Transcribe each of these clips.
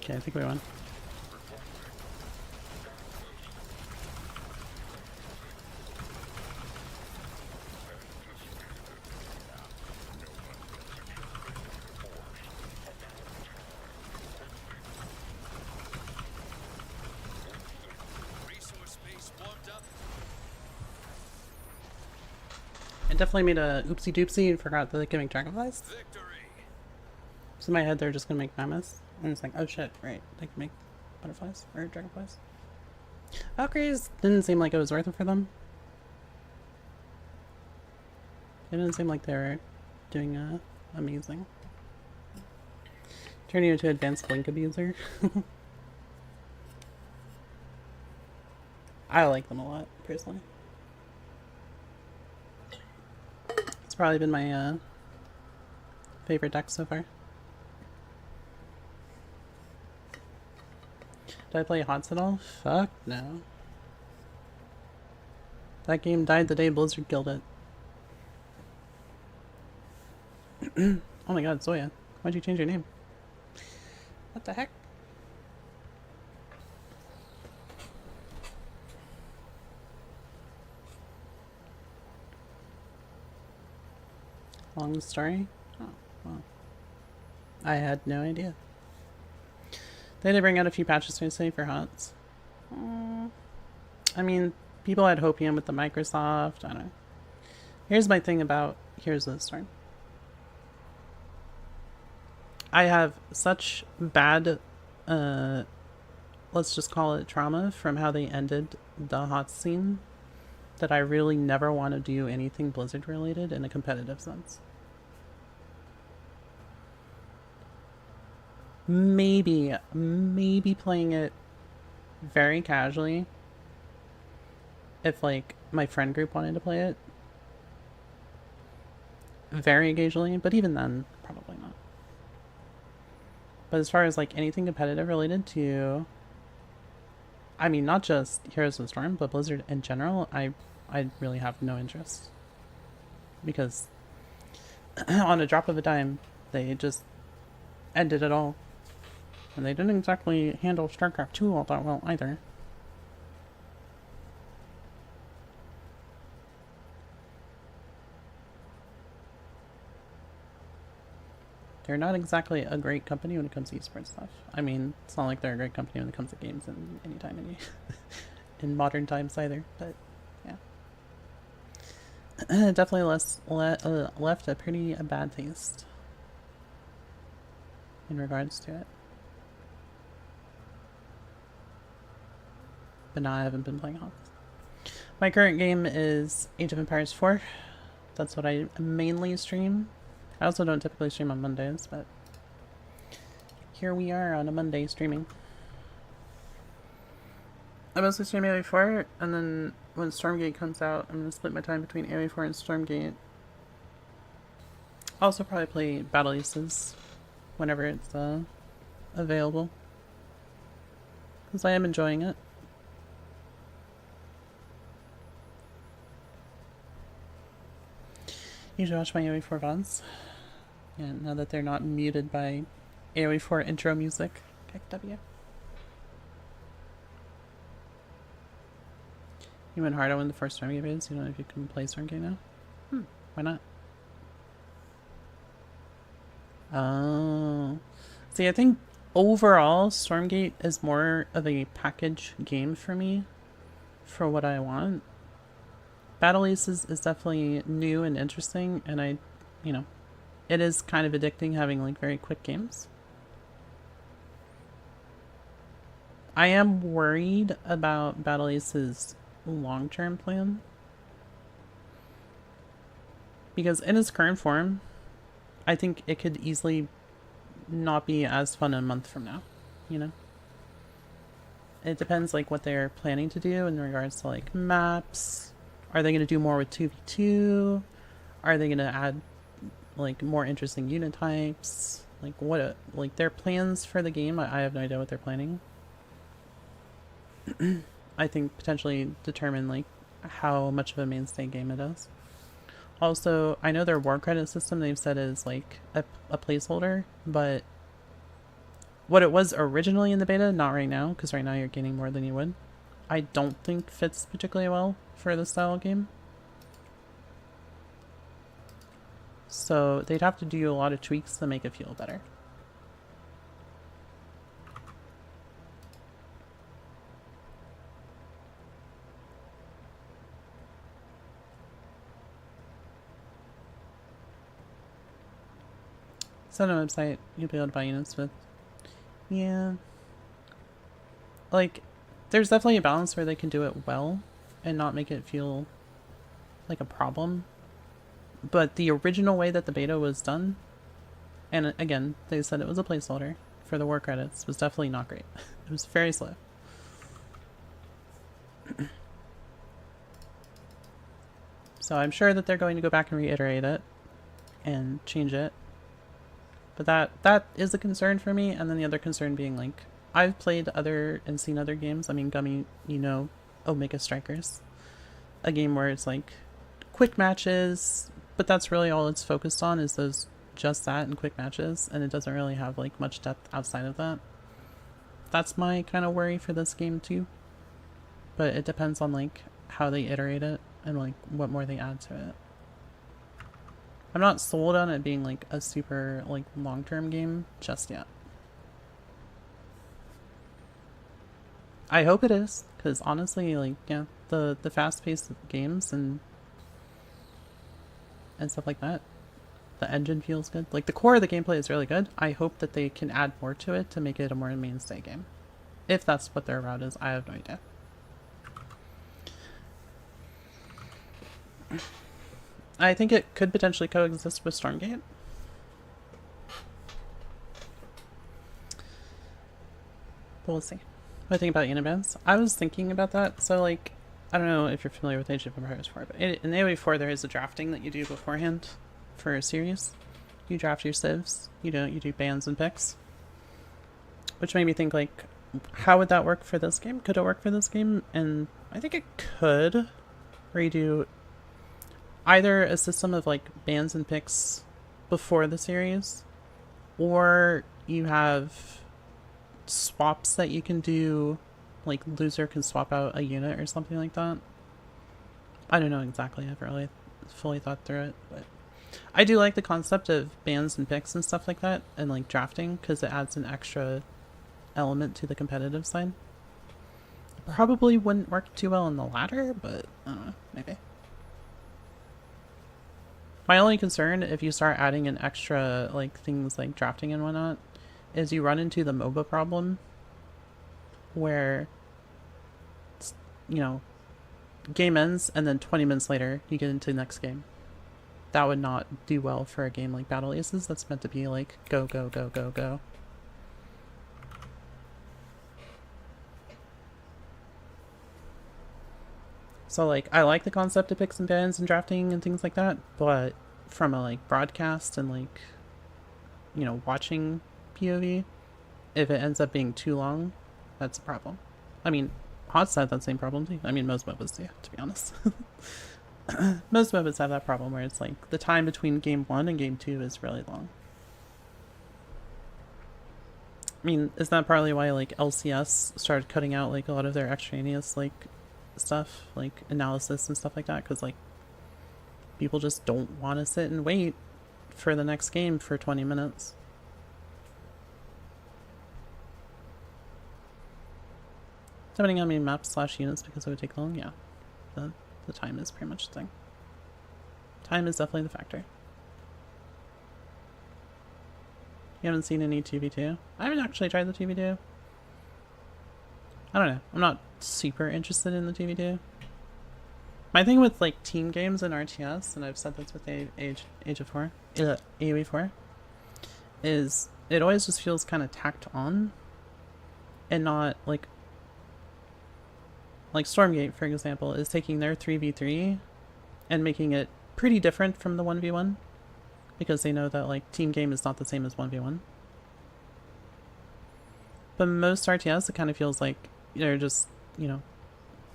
Okay, I think we won. I definitely made a oopsie doopsie and forgot that they can make dragonflies. So in my head, they're just gonna make mammoths. And it's like, oh shit, right. They can make butterflies or dragonflies. Valkyries didn't seem like it was worth it for them. It didn't seem like they were doing amazing. Turning into an advanced blink abuser. I like them a lot, personally. It's probably been my favorite deck so far. Did I play HOTS at all? Fuck no. That game died the day Blizzard killed it. Oh my god, Zoya. Why'd you change your name? What the heck? Long story? Oh, well. I had no idea. They did bring out a few patches recently for HOTS. I mean, people had hopium with the Microsoft. I don't know. Here's my thing about Heroes of the Storm. I have such bad, let's just call it trauma from how they ended the HOTS scene that I really never want to do anything Blizzard related in a competitive sense. Maybe playing it very casually if like my friend group wanted to play it very occasionally, but even then probably not. But as far as like anything competitive related to, I mean, not just Heroes of the Storm, but Blizzard in general, I really have no interest, because on a drop of a dime they just ended it all. And they didn't exactly handle StarCraft 2 all that well either. They're not exactly a great company when it comes to esports stuff. I mean, it's not like they're a great company when it comes to games in any time in modern times either, but yeah. Definitely left a pretty bad taste in regards to it. But now I haven't been playing HOTS. My current game is Age of Empires 4. That's what I mainly stream. I also don't typically stream on Mondays, but here we are on a Monday streaming. I mostly stream AoE 4, and then when Stormgate comes out, I'm going to split my time between AoE 4 and Stormgate. I'll also probably play Battle Aces whenever it's available, because I am enjoying it. You should watch my AoE 4 VODs. Yeah, now that they're not muted by AoE 4 intro music. W. You went hard on the first Stormgate videos. You don't know if you can play Stormgate now? Why not? Oh. See, I think overall Stormgate is more of a package game for me, for what I want. Battle Aces is definitely new and interesting, and it is kind of addicting having like very quick games. I am worried about Battle Ace's long-term plan, because in its current form, I think it could easily not be as fun a month from now, It depends like what they're planning to do in regards to like maps. Are they going to do more with 2v2? Are they going to add like more interesting unit types? Like like their plans for the game, I have no idea what they're planning. I think potentially determine like how much of a mainstay game it is. Also, I know their war credit system they've said is like a placeholder, but what it was originally in the beta, not right now, because right now you're gaining more than you would, I don't think fits particularly well for this style of game. So they'd have to do a lot of tweaks to make it feel better. It's on a website you'll be able to buy units with. Yeah. Like, there's definitely a balance where they can do it well and not make it feel like a problem. But the original way that the beta was done, and again, they said it was a placeholder for the war credits, was definitely not great. It was very slow. So I'm sure that they're going to go back and reiterate it and change it. But that is a concern for me, and then the other concern being, like, I've played other and seen other games. I mean, Gummy, you know, Omega Strikers. A game where it's like quick matches, but that's really all it's focused on, is those just that and quick matches, and it doesn't really have like much depth outside of that. That's my kind of worry for this game too. But it depends on like how they iterate it and like what more they add to it. I'm not sold on it being like a super like long-term game just yet. I hope it is, because honestly, like, yeah, the fast-paced games and stuff like that, the engine feels good. Like, the core of the gameplay is really good. I hope that they can add more to it to make it a more mainstay game. If that's what their route is, I have no idea. I think it could potentially coexist with Stormgate. But we'll see. What do you think about Unibands? I was thinking about that. So, like, I don't know if you're familiar with Age of Empires 4, but in AoE 4 there is a drafting that you do beforehand for a series. You draft your civs, you do bans and picks. Which made me think, like, how would that work for this game? Could it work for this game? And I think it could. Where you do either a system of like bans and picks before the series, or you have swaps that you can do, like loser can swap out a unit or something like that. I don't know exactly, I haven't really fully thought through it, but I do like the concept of bans and picks and stuff like that, and like drafting, because it adds an extra element to the competitive side. Probably wouldn't work too well in the latter, but I don't know, maybe. My only concern, if you start adding in extra like things like drafting and whatnot, is you run into the MOBA problem where, you know, game ends and then 20 minutes later you get into the next game. That would not do well for a game like Battle Aces that's meant to be like go, go, go, go, go. So like, I like the concept of picks and bans and drafting and things like that, but from a like broadcast and like, you know, watching POV, if it ends up being too long, that's a problem. I mean, HOTS had that same problem too. I mean, most MOBAs do, to be honest. Most MOBAs have that problem where it's like the time between game 1 and game 2 is really long. I mean, is that partly why like LCS started cutting out like a lot of their extraneous like stuff, like analysis and stuff like that, because like people just don't want to sit and wait for the next game for 20 minutes. Depending on many maps / units, because it would take long, yeah. The time is pretty much the thing. Time is definitely the factor. You haven't seen any 2v2? I haven't actually tried the 2v2. I don't know. I'm not super interested in the 2v2. My thing with like team games and RTS, and I've said this with AoE 4, is it always just feels kind of tacked on, and not like Stormgate, for example, is taking their 3v3 and making it pretty different from the 1v1, because they know that like team game is not the same as 1v1. But most RTS, it kind of feels like they're just, you know,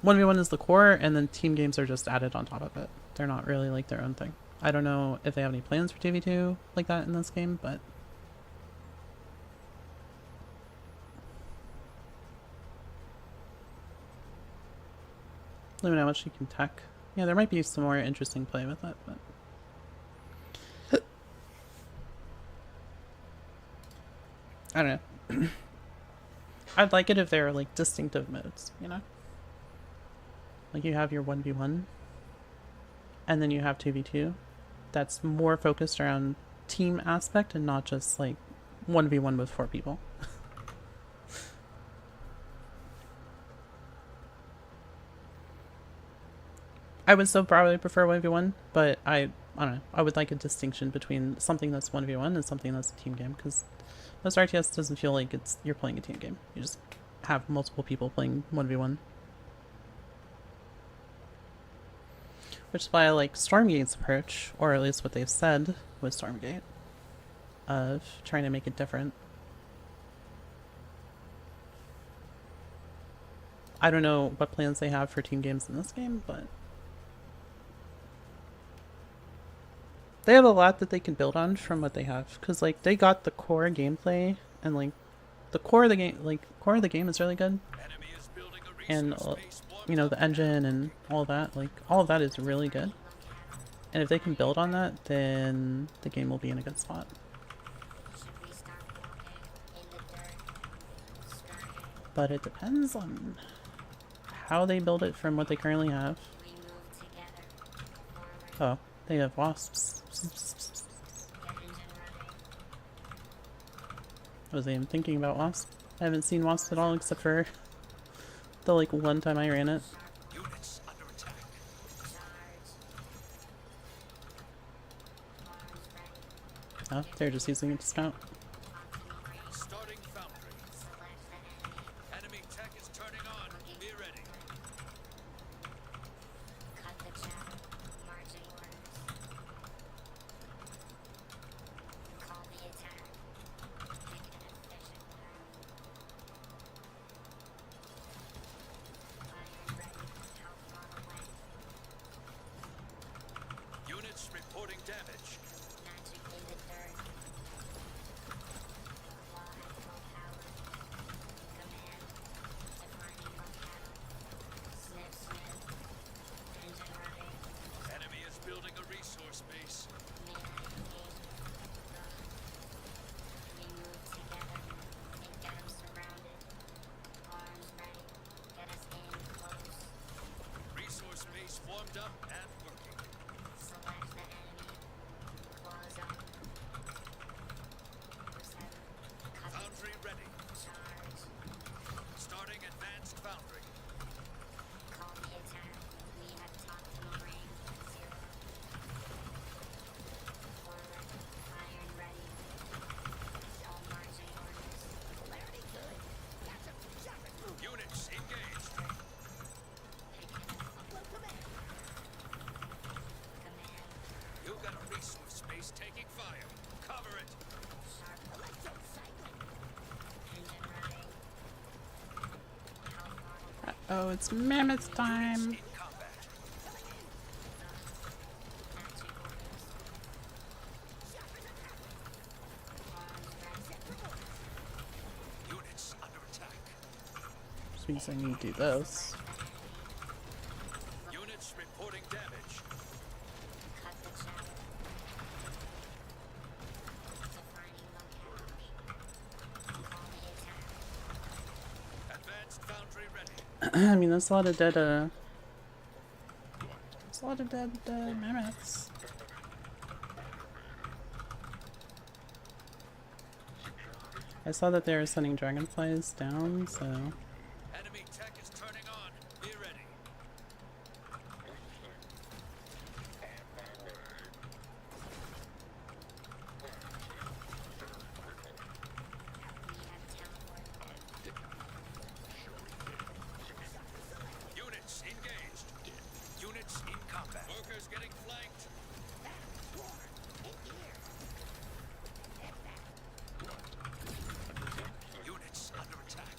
1v1 is the core, and then team games are just added on top of it. They're not really like their own thing. I don't know if they have any plans for 2v2 like that in this game, but Limited how much you can tech. Yeah, there might be some more interesting play with it, but I don't know. I'd like it if there are like distinctive modes, you know? Like you have your 1v1 and then you have 2v2. That's more focused around team aspect and not just like 1v1 with 4 people. I would still probably prefer 1v1, but I don't know. I would like a distinction between something that's 1v1 and something that's a team game, because most RTS doesn't feel like you're playing a team game. You just have multiple people playing 1v1. Which is why I like Stormgate's approach, or at least what they've said with Stormgate, of trying to make it different. I don't know what plans they have for team games in this game, but they have a lot that they can build on from what they have, because like they got the core gameplay and like the core of the game, is really good, and you know, the engine and all that, like all of that is really good. And if they can build on that, then the game will be in a good spot. But it depends on how they build it from what they currently have. Oh, they have wasps. I wasn't even thinking about wasps. I haven't seen wasps at all except for the like one time I ran it. Oh, they're just using it to scout. Oh, it's mammoth time! Which means I need to do this. Units reporting damage. Advanced foundry ready. I mean, that's a lot of dead, there's a lot of dead, mammoths. I saw that they were sending dragonflies down, so... Enemy tech is turning on. Be ready. Units engaged. Units in combat. Workers getting flanked. Units under attack.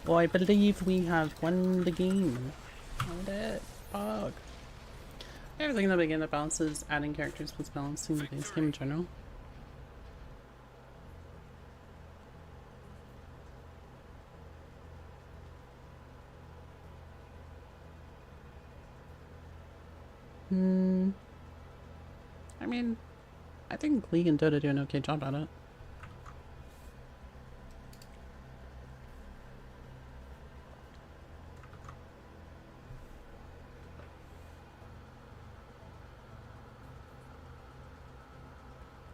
Oh, I believe we have won the game. Won it. Fuck. Everything in the beginning that balances adding characters plus balancing the base game in general. I mean, I think League and Dota do an okay job at it.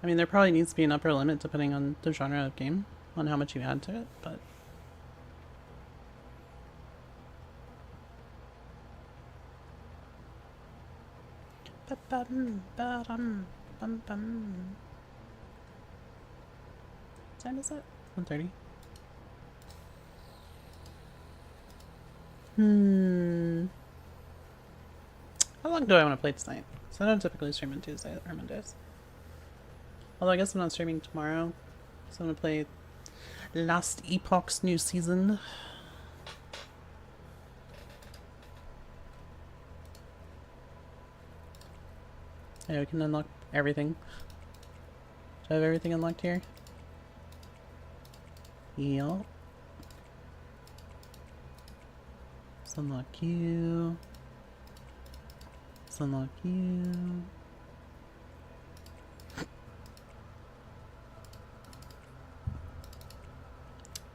I mean, there probably needs to be an upper limit depending on the genre of game, on how much you add to it, but... What time is it? 1:30. How long do I want to play tonight? So I don't typically stream on Tuesdays or Mondays. Although I guess I'm not streaming tomorrow. So I'm gonna play Last Epoch's new season. Yeah, we can unlock everything. Do I have everything unlocked here? Yep. Let's unlock you. Let's unlock you.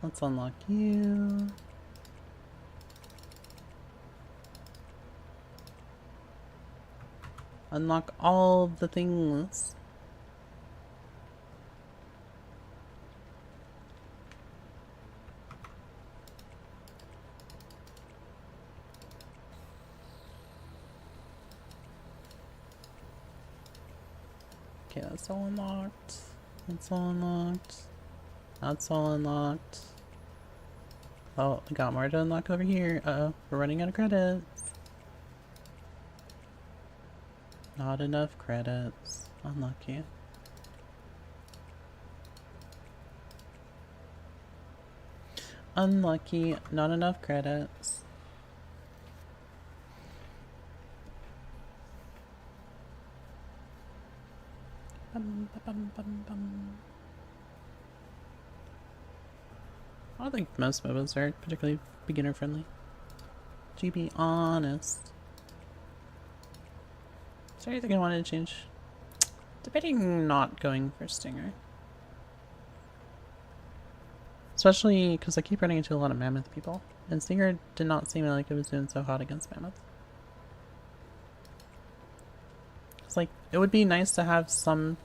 Let's unlock you. Unlock all the things. Okay, that's all unlocked. That's all unlocked. That's all unlocked. Oh, I got more to unlock over here. Uh-oh, we're running out of credits. Not enough credits. Unlucky. Unlucky. Not enough credits. I don't think most MOBAs are particularly beginner friendly. To be honest. Is there anything I wanted to change? Debating not going for Stinger. Especially because I keep running into a lot of Mammoth people. And Stinger did not seem like it was doing so hot against Mammoth. It's like, it would be nice to have something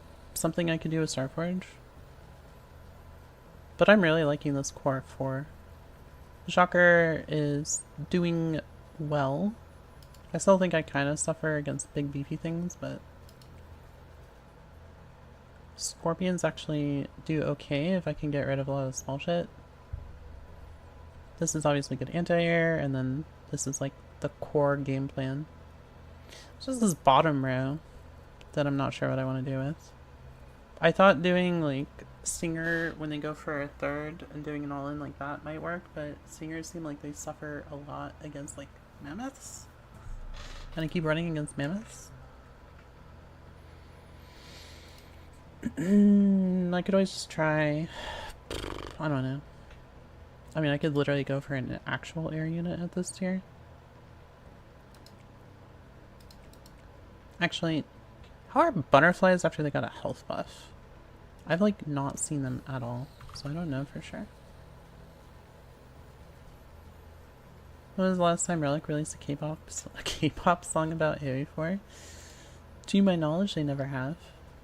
I could do with Starforge. But I'm really liking this core 4. The Shocker is doing well. I still think I kind of suffer against big beefy things, but Scorpions actually do okay if I can get rid of a lot of small shit. This is obviously good anti-air, and then this is like the core game plan. It's just this bottom row that I'm not sure what I want to do with. I thought doing like Stinger when they go for a third and doing an all-in like that might work, but Stingers seem like they suffer a lot against like Mammoths. And I keep running against Mammoths. I could always just try... I don't know. I mean, I could literally go for an actual air unit at this tier. Actually, how are butterflies after they got a health buff? I've like not seen them at all, so I don't know for sure. When was the last time Relic released a K-pop song about AOE4? To my knowledge, they never have.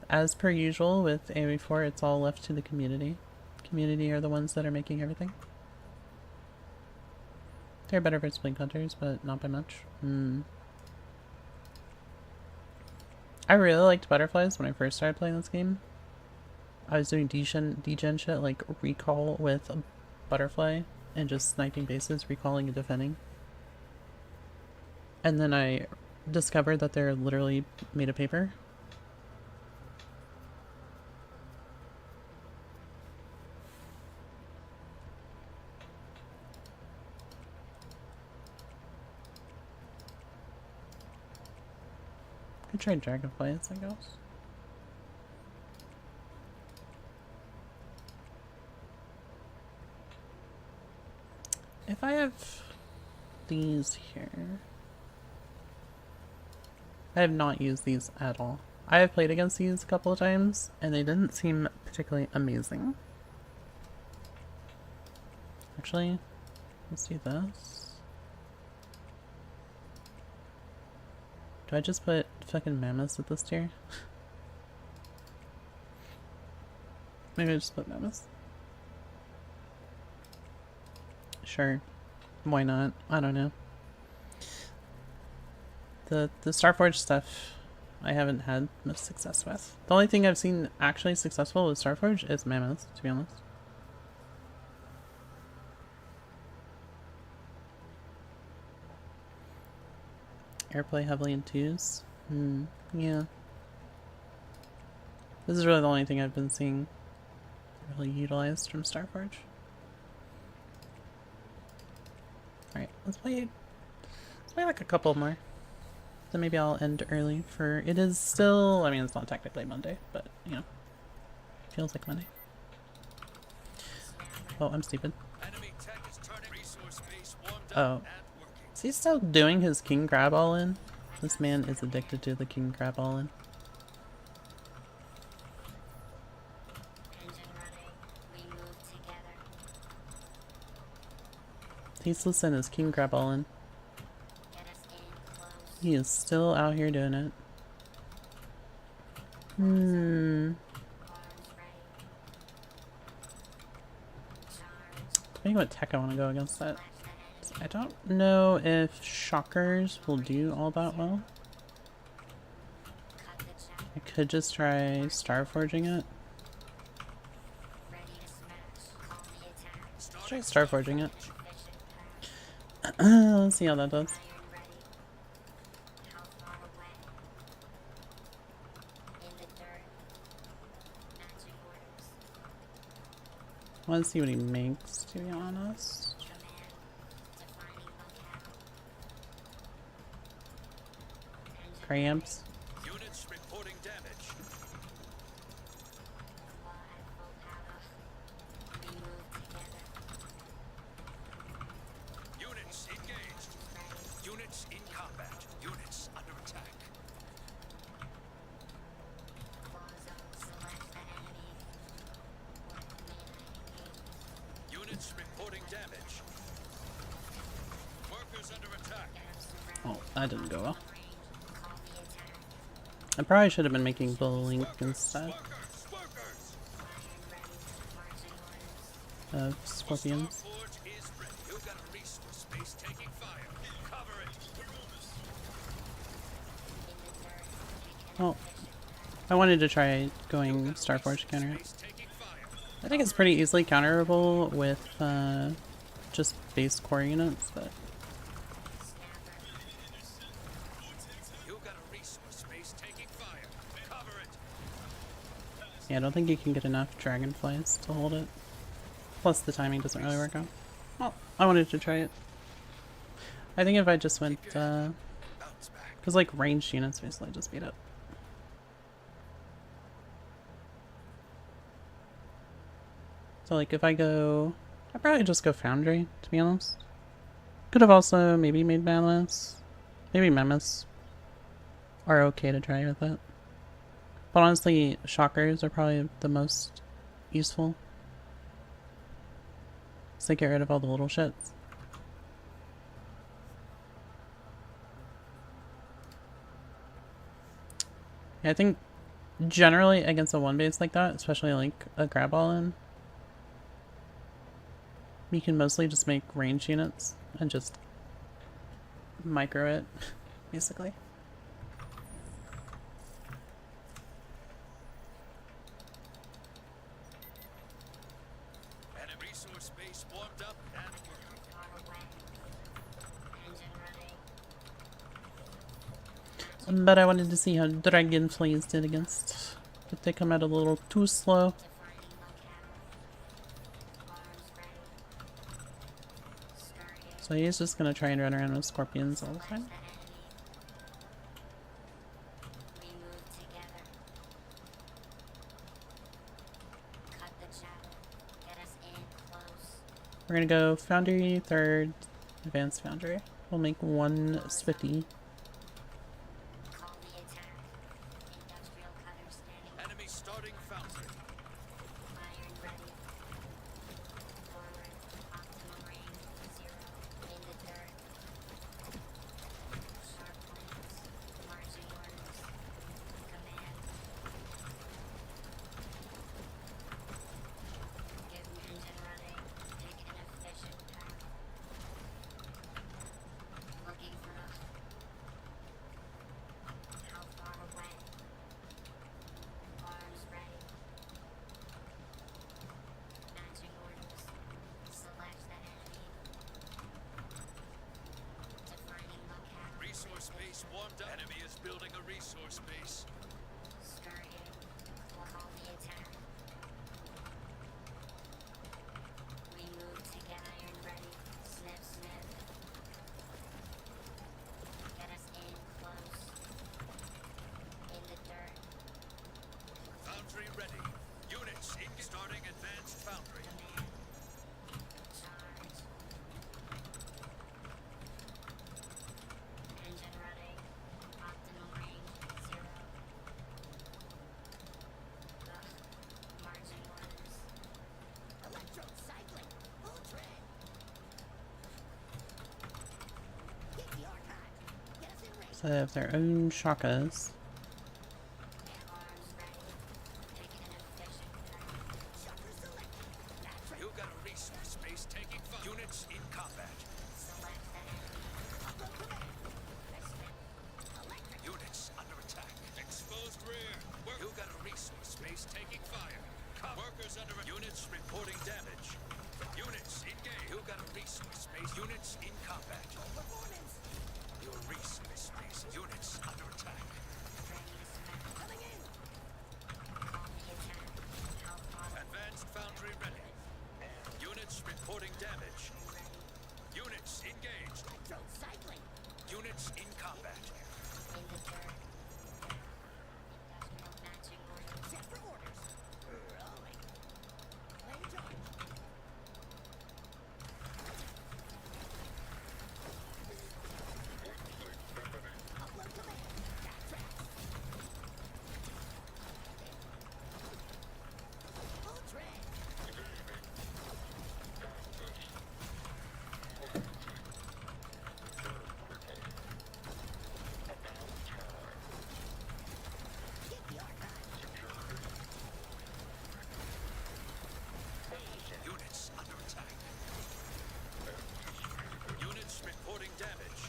As per usual with AOE4, it's all left to the community. Community are the ones that are making everything. They're better versus Blink Hunters, but not by much. I really liked butterflies when I first started playing this game. I was doing degen shit like recall with a butterfly and just sniping bases, recalling and defending. And then I discovered that they're literally made of paper. Could try dragonflies, I guess. If I have these here, I have not used these at all. I have played against these a couple of times, and they didn't seem particularly amazing. Actually, let's do this. Do I just put fucking mammoths at this tier? Maybe I just put mammoths. Sure. Why not? I don't know. The Starforge stuff I haven't had much success with. The only thing I've seen actually successful with Starforge is mammoths, to be honest. Airplay heavily in twos. Yeah. This is really the only thing I've been seeing really utilized from Starforge. Alright, let's play like a couple more. Then maybe I'll end early for it is still, I mean it's not technically Monday, but you know. Feels like Monday. Oh, I'm stupid. Oh. Is he still doing his king crab all in? This man is addicted to the king crab all in. Tasteless and his king crab all in. He is still out here doing it. Depending what tech I want to go against that. I don't know if shockers will do all that well. I could just try Starforging it. Let's try Starforging it. Let's see how that does. I want to see what he makes, to be honest. Cramps. Units reporting damage. Units engaged. Units in combat. Units under attack. Units reporting damage. Workers under attack. Oh, that didn't go well. I probably should have been making Blink instead of Scorpions. Well, I wanted to try going Starforge counter. I think it's pretty easily counterable with just base core units, but yeah, I don't think you can get enough dragonflies to hold it. Plus the timing doesn't really work out. Well, I wanted to try it. I think if I just went, because like ranged units basically just beat it. So like if I go, I'd probably just go Foundry, to be honest. Could have also maybe made Mammoths. Maybe Mammoths are okay to try with it. But honestly, shockers are probably the most useful. So they get rid of all the little shits. Yeah, I think generally against a one base like that, especially like a grab all in, you can mostly just make range units and just micro it, basically. But I wanted to see how dragonflies did against. If they come out a little too slow. So he's just gonna try and run around with scorpions all the time. We're gonna go Foundry, third, Advanced Foundry. We'll make one Swifty. Call the attack. Industrial cutter standing. Enemy starting foundry. Iron ready. Forward. Optimal range. 0. In the dirt. Sharp plans. Marching orders. Command. Give engine running. Pick an efficient path. Looking for a... How far away? Arms ready. Matching orders. Select the enemy. Defining locale. Resource base warmed up. Enemy is building a resource base. Scurrying. We'll call the attack. We move to get iron ready. Snip, snip. Get us in close. In the dirt. Foundry ready. Units in starting advanced foundry. Command. Charge. Engine running. Optimal range. 0. Ugh. Marching orders. Electro cycling. Full tread. Hit the archive. Get us in range. So they have their own shakas. Arms ready. Pick an efficient path. Shocker selected. That's right. You got a resource base taking fire. Units in combat. Select the enemy. Upload command. Snip. Electric. Units under attack. Exposed rear. You got a resource base taking fire. Workers under units reporting damage. Units engaged. You got a resource base. Units in combat. Performance. Your resource base. Units under attack. Ready to smash. Coming in. Call the attack. How far Advanced foundry ready. Units reporting damage. ready? Units engaged. Electro cycling. Units in combat. In the dirt. Industrial matching orders. Set for orders. Rolling. Lane charge. Upload command. Backtrack. Full tread. Get the archive. Units under attack. Units reporting damage.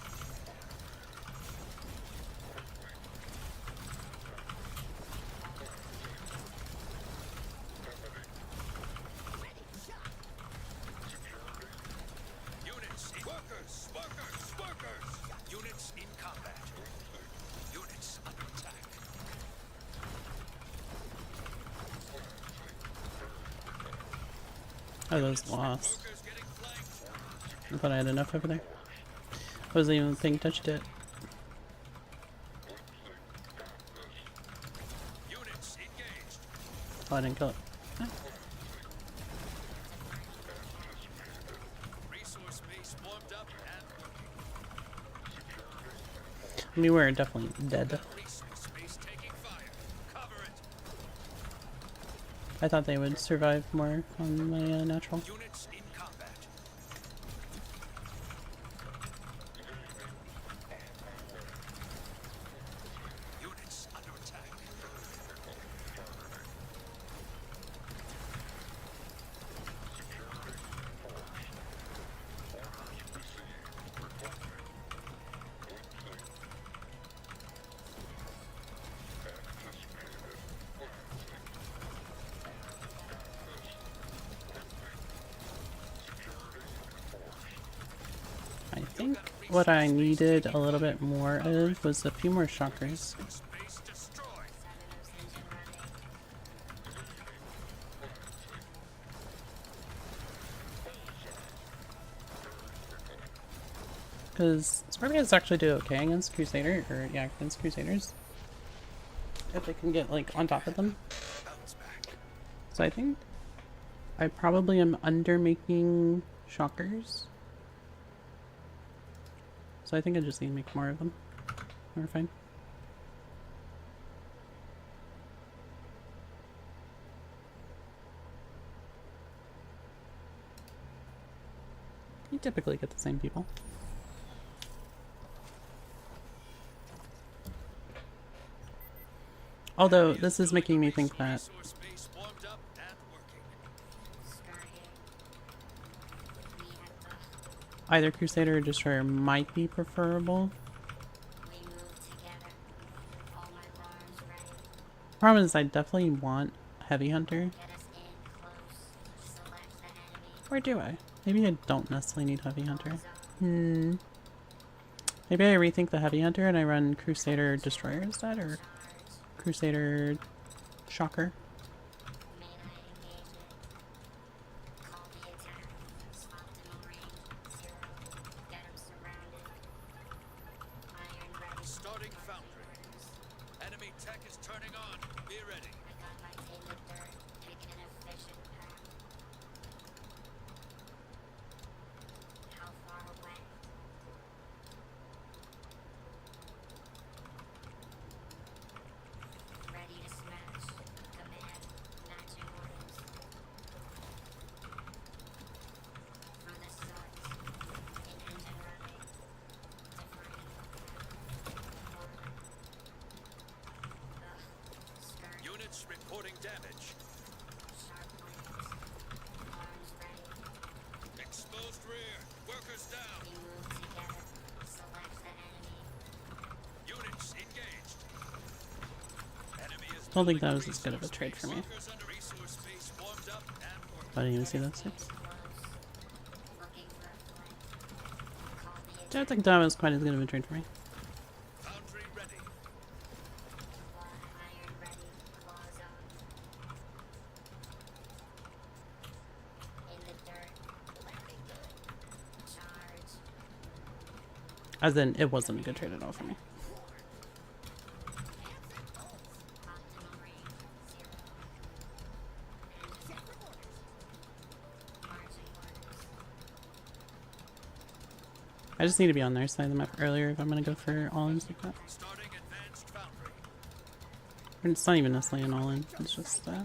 Ready to shot. Units in workers. Units in combat. Units under attack. Are those lost? Workers getting flanked. I thought I had enough over there. I wasn't even paying attention to it. Units engaged. Oh, I didn't kill it. Resource base warmed up and working. I mean, we're definitely dead. Resource base taking fire. Cover it. I thought they would survive more on my natural. Units in combat. Units under attack. I think what I needed a little bit more of was a few more chakras. Base destroyed. 7's engine running. Because Spartacus actually do okay against Crusader, or yeah, against Crusaders. If they can get like on top of them. Bounce back. So I think I probably am under making shockers. So I think I just need to make more of them. We're fine. You typically get the same people. Although this is making me think that Resource base warmed up and working. Started. We had the. either Crusader or Destroyer might be preferable. We moved together. All my arms ready. Problem is I definitely want Heavy Hunter. Get us in close. Select the enemy. Or do I? Maybe I don't necessarily need Heavy Hunter. Zone. Maybe I rethink the Heavy Hunter and I run Crusader Destroyer instead, or Charge. Crusader Shocker. Melee engagement. Call the attack. Optimal range. 0. Get 'em surrounded. Iron ready. Starting foundry. Enemy tech is turning on. Be ready. I got my in the dirt. Taking an efficient path. How far away? Ready to smash. Command. Matching orders. For the suns. In engine running. Defining order. Skirt. Units reporting damage. Sharp blades. Arms ready. Exposed rear. Workers down. We move together. Select the enemy. Units engaged. Enemy is Don't think that building was as good of a resource trade base. for me. Workers under resource base warmed up and working. I didn't even see those six. Close. Looking for a flank. Call the I attack. don't think that was quite as good of a trade for me. Foundry ready. Iron ready. Claws on. In the dirt. Very good. Charge. As in, it wasn't a good trade at all for me. Optimal range. 0. Engine. Marching orders. I just need to be on their side of the map earlier if I'm gonna go for all-ins like that. Starting advanced foundry. And it's not even necessarily an all-in, it's just Select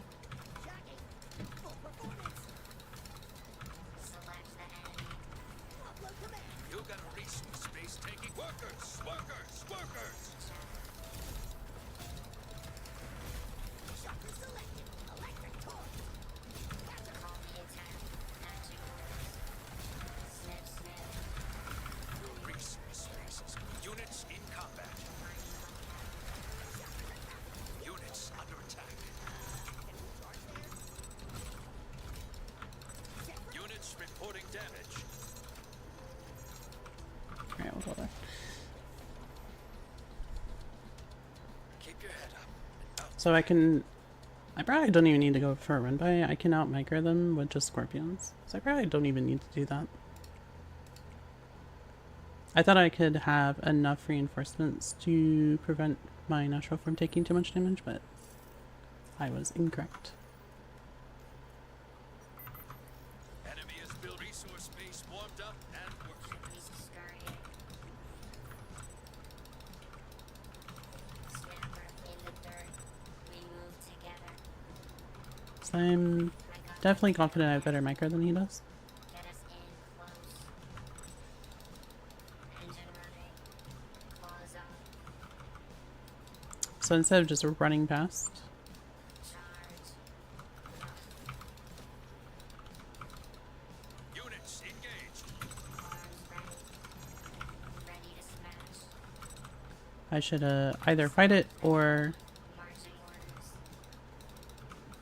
the enemy. You got a resource base taking workers. Workers. Workers. Call the attack. Matching orders. Snip, snip. Resource bases. Units in combat. Units under attack. Units reporting damage. Alright, we'll go there. Keep your head up. So I probably don't even need to go for a run by. I can out micro them with just scorpions. So I probably don't even need to do that. I thought I could have enough reinforcements to prevent my natural from taking too much damage, but I was incorrect. Enemy has built resource base warmed up and working. Enemies scurrying. Snapper in the dirt. We move together. So I'm I got definitely confident I have better micro than he does. Get us in close. Engine running. Claws on. So instead of just running past, Charge. Units engaged. Arms ready. Ready to smash. I should either fight it or Marching orders.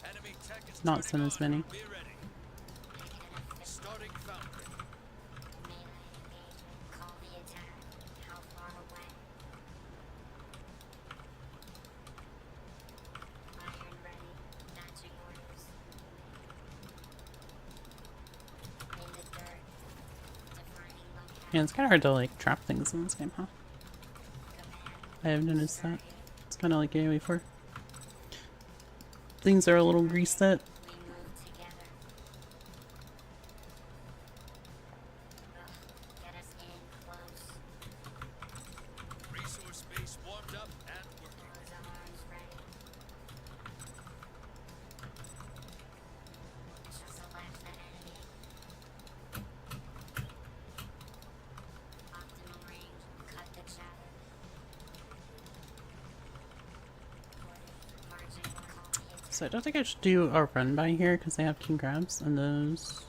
Enemy tech is not turning send as on. many. Be ready. Taking an efficient Starting foundry. melee engagement. Call the attack. How far away? Iron ready. Matching orders. In the dirt. Defining locale. Yeah, it's kind of hard to like trap things in this game, huh? Command. I have noticed that. It's kind of like AoE 4. Things are a little reset. We move together. So I don't think I should do a run by here because they have king crabs and those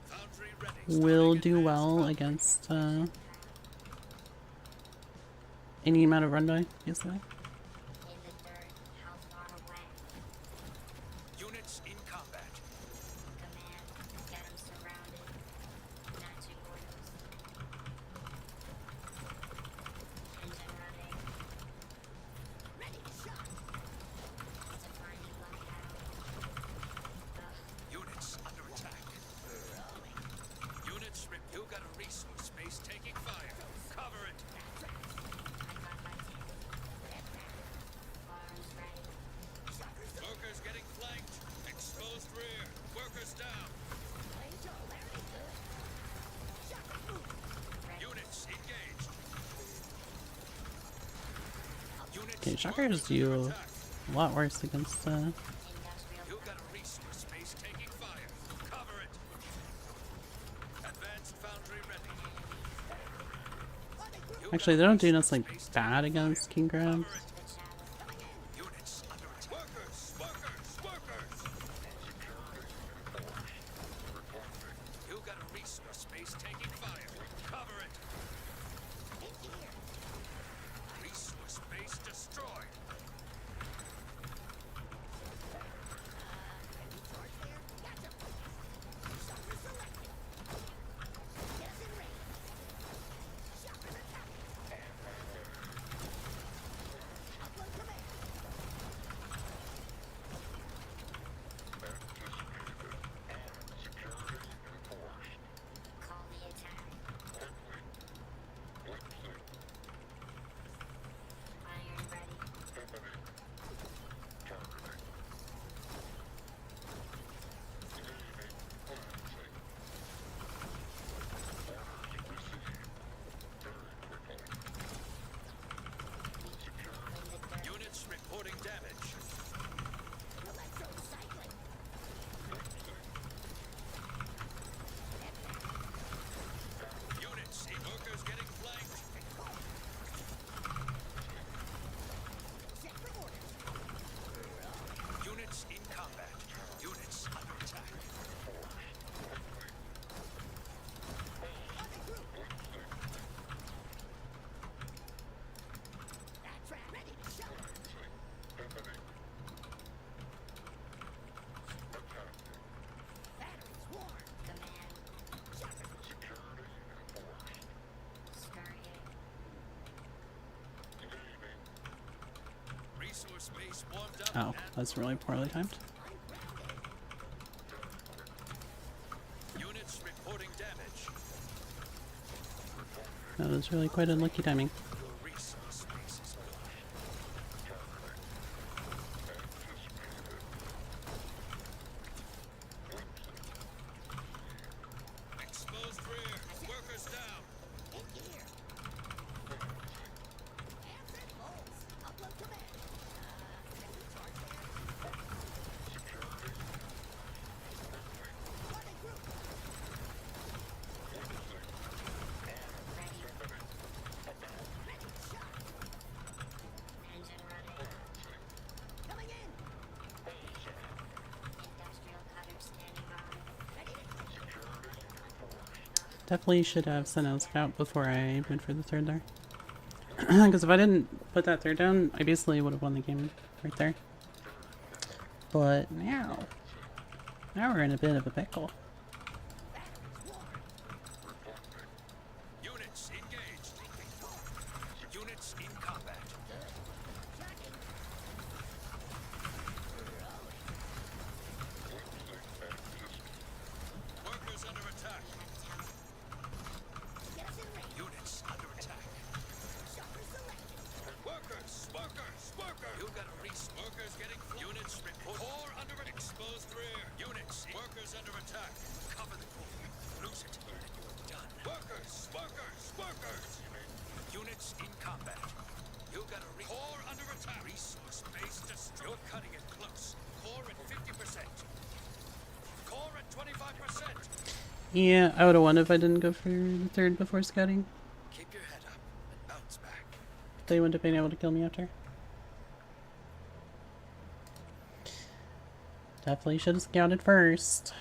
Foundry ready. will do well against any amount of run by, basically. In the dirt, how far away? Units in combat. Command, get them surrounded. Matching orders. Engine running. Ready to shot. Defining lockout. Units under attack. Units rip. You got a resource base taking fire. Cover it. I got my team. Arms ready. Workers getting flanked. Exposed rear. Workers down. Units engaged. Units Okay, shockers do under attack. a lot worse against Industrial You got a resource base taking fire. Cover it. Advanced foundry ready. You actually got they a don't do resource nothing base bad taking against fire. king crabs. Cover it. the shadow. Units under attack. Workers! Workers! Workers! You got a resource base taking fire. Cover it. Resource base destroyed. Call the attack. Iron ready. Units reporting damage. Units in workers getting flanked. Units in combat. Units under attack. Command. Scurrying. Resource base warmed up. Oh, and that's really poorly timed. units reporting damage. That was really quite unlucky timing. Your resource base is gone. Exposed rear. Workers down. Engine running. Industrial cutter standing by. Definitely should have sent out scout before I went for the third there. Because if I didn't put that third down, I basically would have won the game right there. But now we're in a bit of a pickle. Units engaged. Units in combat. Workers under attack. Units under attack. Workers! Workers! Workers! You got a resource. Workers getting units report. Core under exposed rear. Units. Workers under attack. Cover the core. Lose it. And you're done. Workers! Workers! Workers! Units in combat. You got a core under attack. Resource base destroyed. You're cutting it close. Core at 50%. Core at 25%. Yeah, I would have won if I didn't go for the third before scouting. Keep your head up and bounce back. They wouldn't have been able to kill me after. Definitely should have scouted first.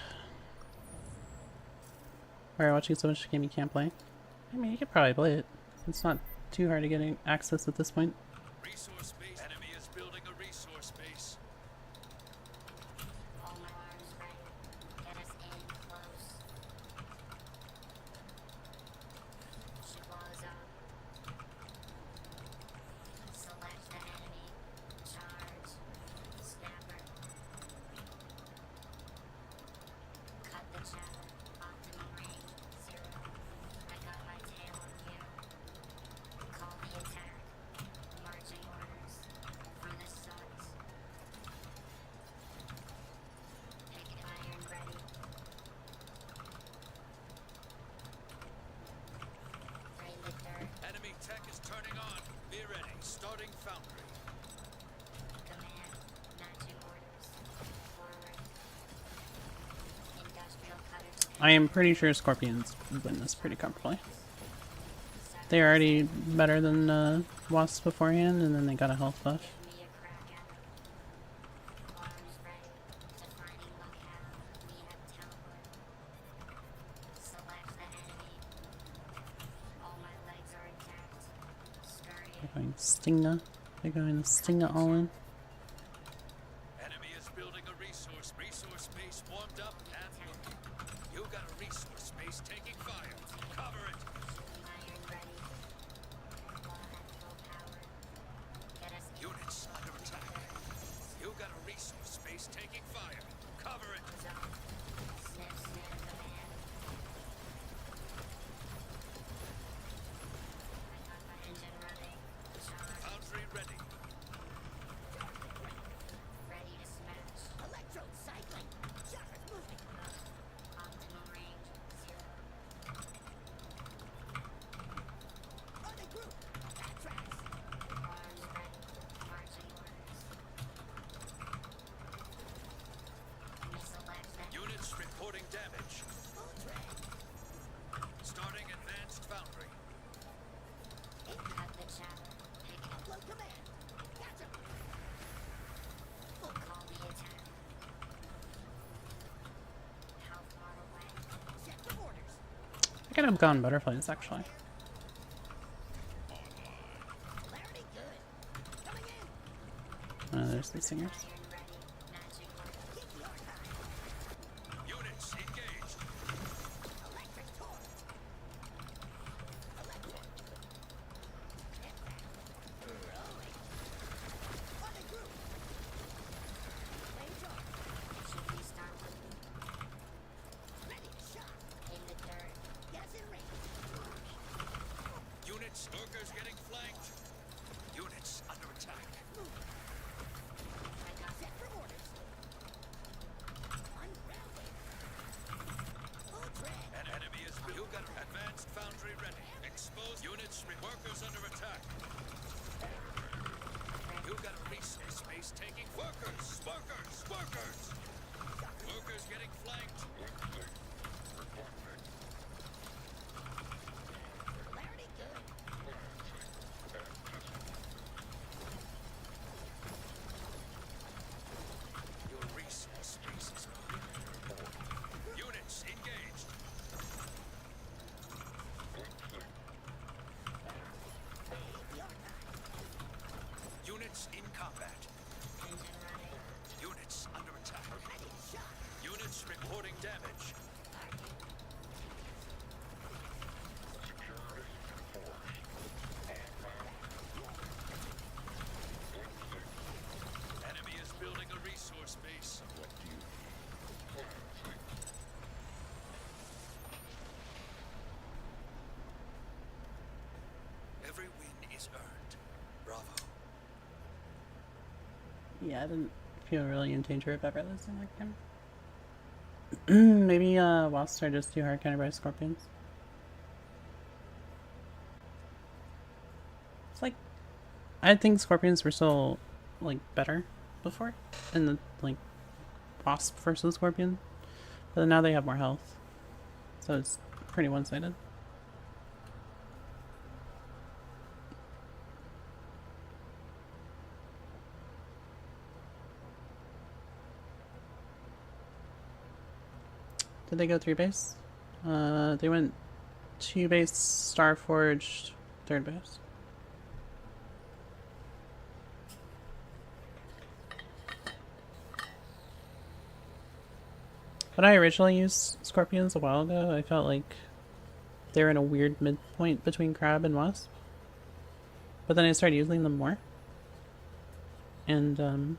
Why are you watching so much game you can't play? I mean, you could probably play it. It's not too hard to get access at this point. Resource base. Enemy is building a resource base. All my arms ready. Get us in close. Ship wall is up. Select the enemy. Charge. Snapper. Cut the chatter. Optimum range 0. I got my tail on you. Call the attack. Marching orders. For the suns. Picket iron ready. Rain the dirt. Enemy tech is turning on. Be ready. Starting foundry. Command. Matching orders. Forward. Industrial cutters. I am pretty sure Scorpions win this pretty comfortably. They're already better than Wasps beforehand, and then they got a health buff. Give me a crack at it. Arms ready. Defining locale. We have teleport. Select the enemy. All my legs are intact. Scurry. They're going Stingna. They're going Stingna all in. Enemy is building a resource. Resource base warmed up and looking. You got a resource base taking fire. Cover it. Shooting iron ready. Wall at full power. Get us in. Units under attack. You got a resource base taking fire. Cover it. Zone. Sniff, sniff, command. I got my engine running. Charge. Foundry ready. Ready to smash. Electrode cycling. Shotgun's moving. Optimal range 0. On the group. That tracks. Arms ready. Marching orders. Missile launch that. Units reporting damage. Full track. Starting advanced foundry. Cut the chatter. Pick it. Upload command. Gotcha. Call the attack. How far away? Check the orders. I could have gone butterflies actually. Clarity good. Coming in. There's the singers. Iron ready. Matching orders. Keep your time. Units engaged. Electric torch. Electric. Hit that. Rolling. On the group. Main charge. Should we start with Ready to shot. in the dirt? Gas in range. Units. Workers getting flanked. Units under attack. I got Set for orders. Unraveling. Full track. An enemy is built. You got advanced foundry ready. Exposed units. Workers under attack. You got a resource base taking workers. Workers. Workers. Workers getting flanked. Clarity good. Your resource base is moving. Units engaged. Units in combat. engine running. Units under attack. Ready to shot. Units reporting damage. Enemy is building a resource base. Every win is earned. Bravo. Yeah, I didn't feel really in danger of ever losing that game. Maybe Wasps are just too hard countered by Scorpions. It's like I think Scorpions were still like better before in the like Wasp versus Scorpion, but now they have more health, so it's pretty one-sided. Did they go 3 base? They went 2 base, Starforged, 3rd base. When I originally used Scorpions a while ago, I felt like they were in a weird midpoint between Crab and Wasp. But then I started using them more. And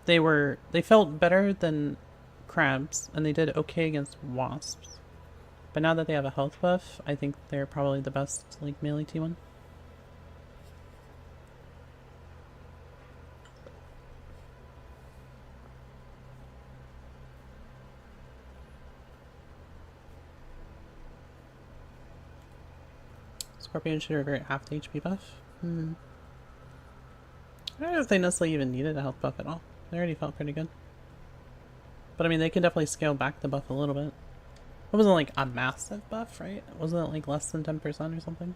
they felt better than Crabs, and they did okay against Wasps. But now that they have a health buff, I think they're probably the best like melee T1. Scorpion should revert half the HP buff. I don't know if they necessarily even needed a health buff at all. They already felt pretty good. But I mean, they can definitely scale back the buff a little bit. It wasn't like a massive buff, right? Wasn't it like less than 10% or something?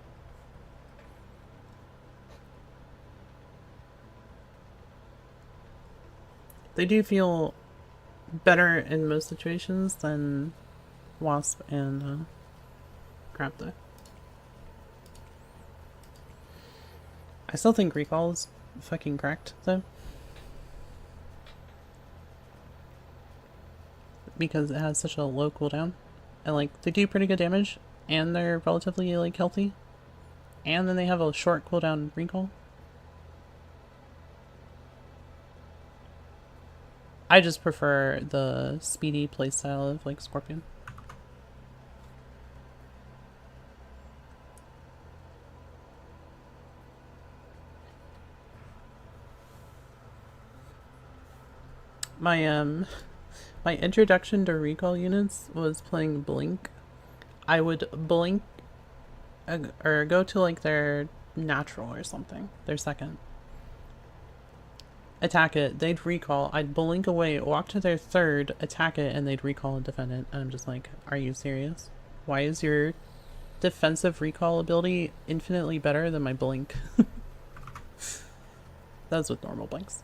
They do feel better in most situations than Wasp and Crab though. I still think Recall is fucking cracked though. Because it has such a low cooldown. And like they do pretty good damage and they're relatively like healthy. And then they have a short cooldown recall. I just prefer the speedy playstyle of like Scorpion. My introduction to recall units was playing Blink. I would blink or go to like their natural or something, their second. Attack it, they'd recall, I'd blink away, walk to their third, attack it, and they'd recall and defend it. And I'm just like, are you serious? Why is your defensive recall ability infinitely better than my blink? That's with normal blinks.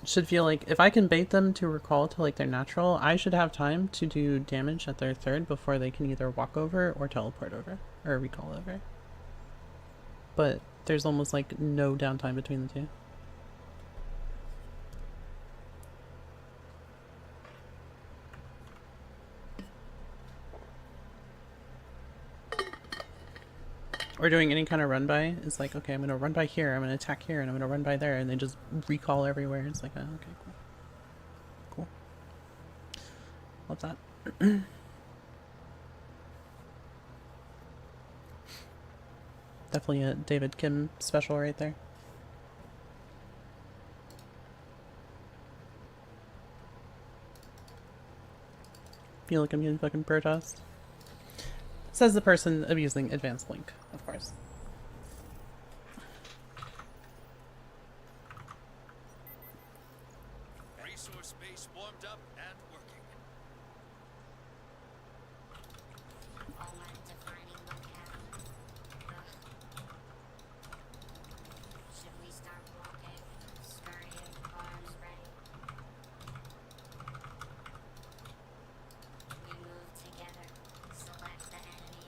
Should feel like if I can bait them to recall to like their natural, I should have time to do damage at their third before they can either walk over or teleport over or recall over. But there's almost like no downtime between the two. Or doing any kind of run by is like, okay, I'm gonna run by here, I'm gonna attack here, and I'm gonna run by there, and they just recall everywhere. It's like, oh, okay, cool. Cool. Love that. Definitely a David Kim special right there. Feel like I'm getting fucking Protoss. Says the person abusing Advanced Blink, of course. Resource base warmed up and working. All my defining locale. Should we start walking? Scurrying, arms ready. We move together. Select the enemy.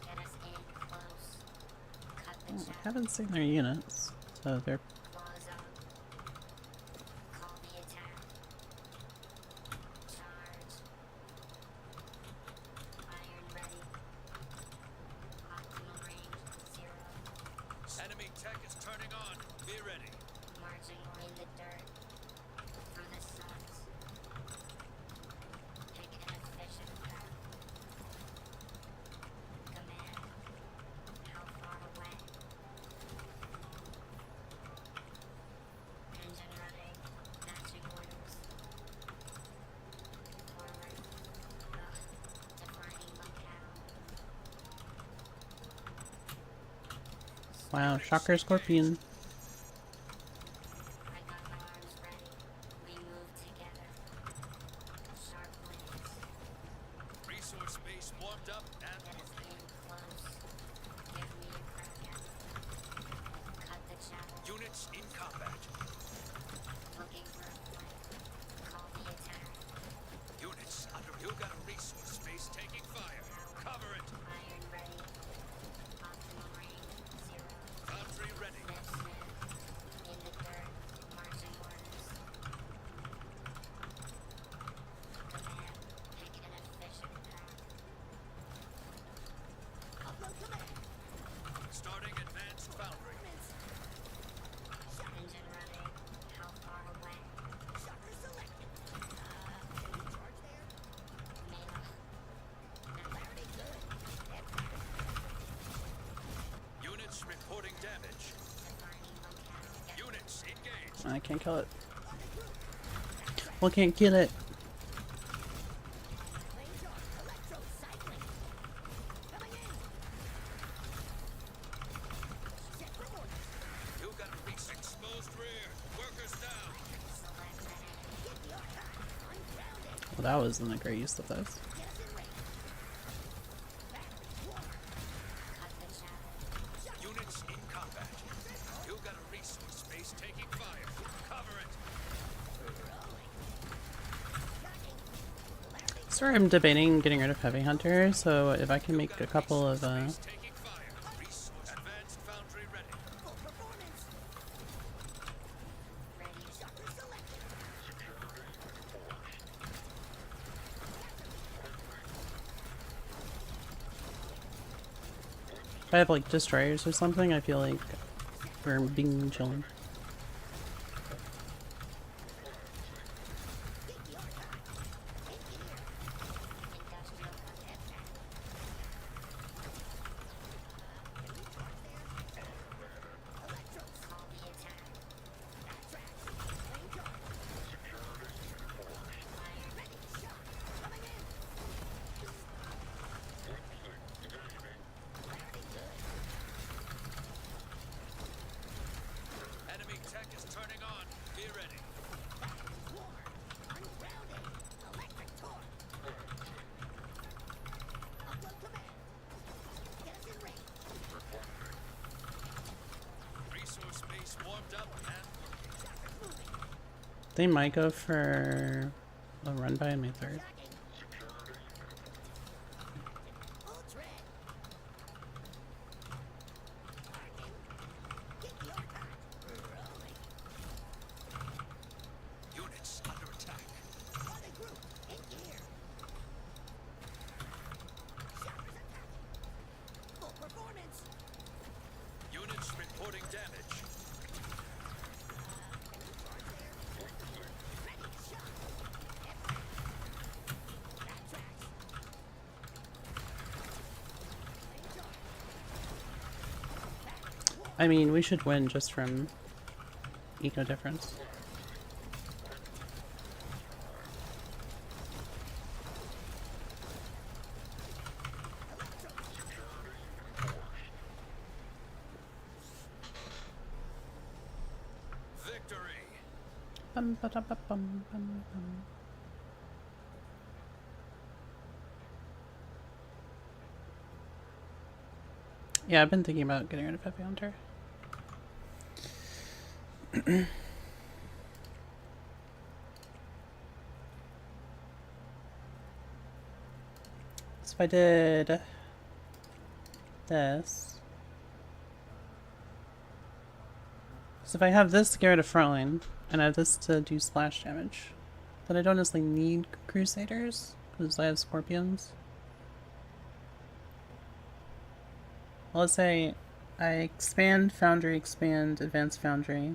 Get us in close. Cut the I chat. haven't seen their units, so they're Claw zone. Call the attack. Charge. Iron ready. Optimal range 0. Enemy tech is turning on. Be ready. Marching in the dirt. Through the suns. Pick an efficient path. Command. How far away? Engine running. Matching orders. Forward. Defining locale. wow, Shocker Scorpion. I got my arms ready. We move together. Sharp blades. Resource base warmed up and Get us working. in close. Give me a crack at it. Units in combat. Looking for a flank. Call the attack. Units under. You got a resource space taking fire. Cover it. Iron ready. Optimal range 0. Foundry ready. Smith. In the dirt. Marching orders. Command. Pick an efficient path. Upload command. Starting advanced foundry. Engine running. How far away? Shocker selected. Can you charge there? Mela. Clarity good. Units reporting damage. Defining locale. Units engaged. I can't kill it. Well, can't kill it. Lane charge. Electro cycling. Coming in. Set for order. You got a exposed rear. Workers down. Select the enemy. Get the archive. Ungrounded. Well, that wasn't a great use of this. Get us in range. Battery warm. Cut the shadow. Units in combat. You got a resource space taking fire. Cover it. Sorry, I'm debating getting rid of Heavy Hunter, so if I can make a couple of, Space taking fire. Resource advanced foundry ready. Full performance. Ready. Shocker selected. if I have, like, destroyers or something, I feel like we're being chilling. Get the archive. Engineer. Industrial content. Can we charge there? Electros. Call the attack. That tracks. Lane charge. Iron. Ready. Shot. Coming in. Clarity good. Enemy tech is turning on. Be ready. Battery warm. Ungrounded. Electric torque. Upload command. Get us in range. Resource space warmed up and working. Shocker's moving. They might go for a run by in my third. Tracking. Full tread. Parking. Get the archive. Rolling. Units under attack. On the group. In gear. Shockers attacking. Full performance. Units reporting damage. Can we charge there? Ready. Shot. That tracks. Lane charge. Battery warm. I mean, we should win just from eco difference. Victory. Bum, ba, da, ba, bum, bum, bum. Yeah, I've been thinking about getting rid of Heavy Hunter. So if I did this. So if I have this to get rid of front line, and I have this to do splash damage, then I don't necessarily need Crusaders, because I have Scorpions. Well, let's say I expand Foundry, expand Advanced Foundry.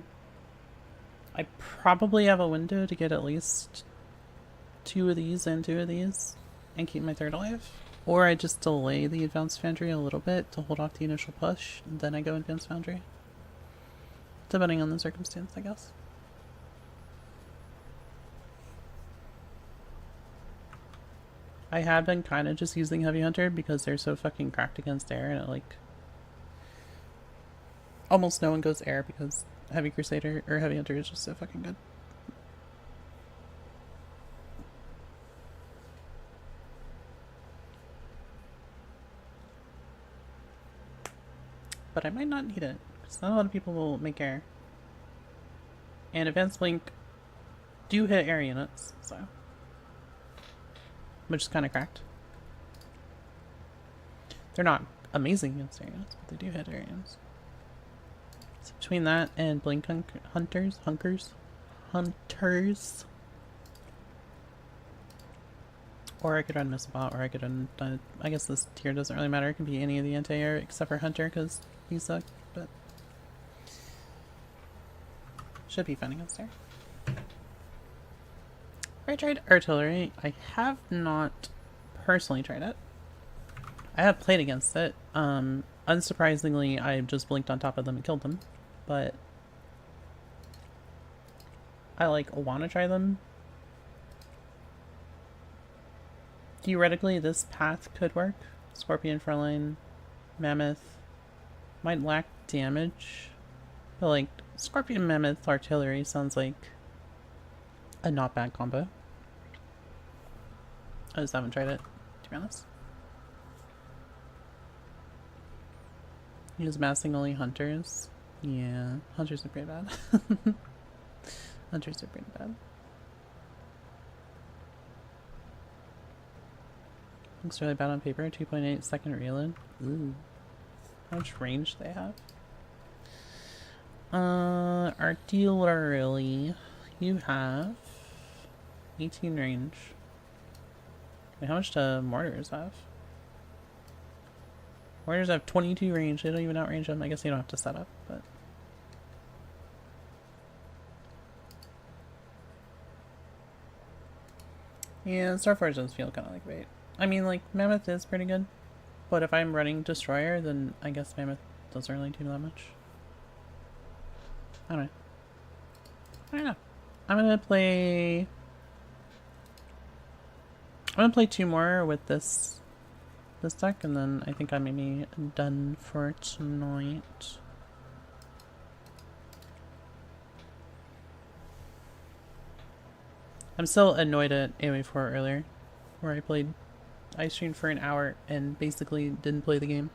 I probably have a window to get at least 2 of these and 2 of these, and keep my third alive. Or I just delay the Advanced Foundry a little bit to hold off the initial push, and then I go Advanced Foundry. Depending on the circumstance, I guess. I have been kind of just using Heavy Hunter because they're so fucking cracked against air, and it, like, almost no one goes air because Heavy Crusader or Heavy Hunter is just so fucking good. But I might not need it, because not a lot of people will make air. And Advanced Blink do hit air units, so. Which is kind of cracked. They're not amazing against air units, but they do hit air units. So between that and Blink Hunters. Or I could run Missile Bot, or I could run. I guess this tier doesn't really matter. It can be any of the anti-air except for Hunter because he suck, but should be fun against air. I tried artillery. I have not personally tried it. I have played against it. Unsurprisingly, I just blinked on top of them and killed them. But I want to try them. Theoretically, this path could work. Scorpion, Frontline, Mammoth might lack damage, but Scorpion, Mammoth, Artillery sounds like a not bad combo. I just haven't tried it, to be honest. Use massing only Hunters. Yeah, Hunters are pretty bad. Hunters are pretty bad. Looks really bad on paper. 2.8 second reload. Ooh. How much range do they have? Artillery. You have 18 range. Wait, how much do mortars have? Mortars have 22 range. They don't even outrange them. I guess you don't have to set up, but. Yeah, Starforge does feel kind of like bait. I mean, Mammoth is pretty good. But if I'm running Destroyer, then I guess Mammoth doesn't really do that much. I don't know. I don't know. I'm gonna play 2 more with this deck, and then I think I may be done for tonight. I'm still annoyed at AOE4 earlier, where I streamed for an hour and basically didn't play the game.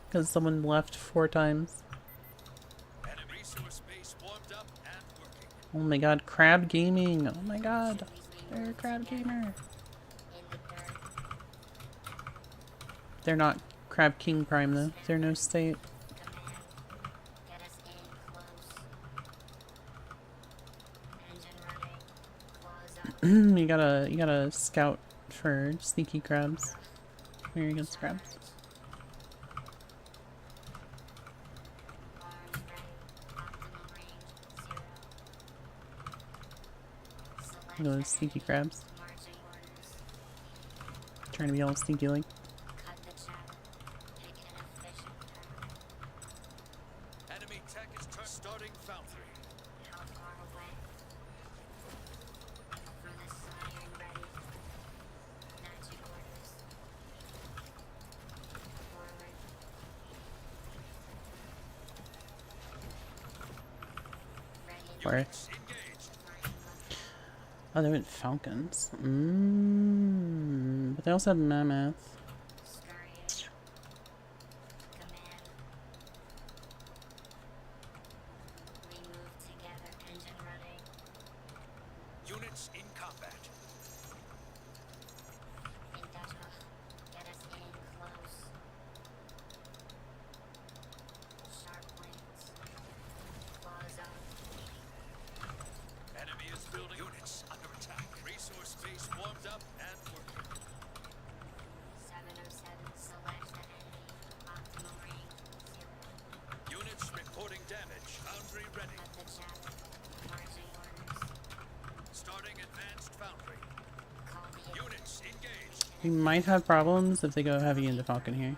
Because someone left 4 times. Enemy resource base warmed up and working. Oh my god, Crab Gaming! Oh my god, they're a Crab Gamer. In the dirt. They're not Crab King Prime though, they're no state. Command. Get us in close. Engine running. Claws up. You gotta scout for sneaky crabs. When you're against crabs. Arms ready. Optimal range 0. You know, those sneaky crabs. Marching orders. Trying to be all sneaky like. Cut the chatter. Pick an efficient path. Enemy tech is starting foundry. How far away? For the siren ready. Matching orders. Forward. Ready. Where? Engaged. Flying lookout. Oh, they went Falcons. But they also have Mammoth. Scurrying. Command. We move together. Engine running. Units in combat. Industrial. Get us in close. Sharp planes. Claws up. Enemy is building units under attack. Resource base warmed up and working. 707. Select the enemy. Optimal range 0. Units reporting damage. Foundry ready. Cut the chatter. Marching orders. Starting advanced foundry. Call the Units engaged. We might have problems if they go heavy into Falcon here.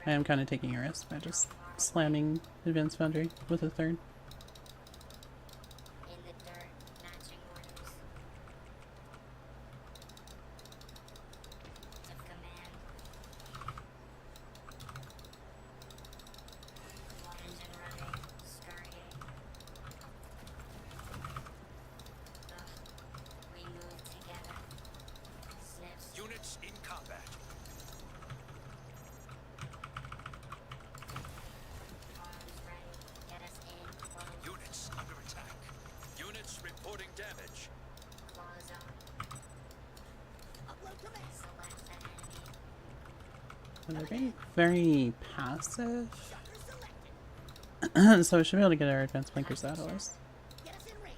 iron I am kind of taking a risk by just slamming Advanced Foundry with a 3rd. in the dirt. Matching orders. To command. Engine running. Scurrying. Ugh. We move together. Sniffs. Units in combat. Arms ready. So they're being very passive. So we should be able to get our advanced blinkers out of this. Get us in range.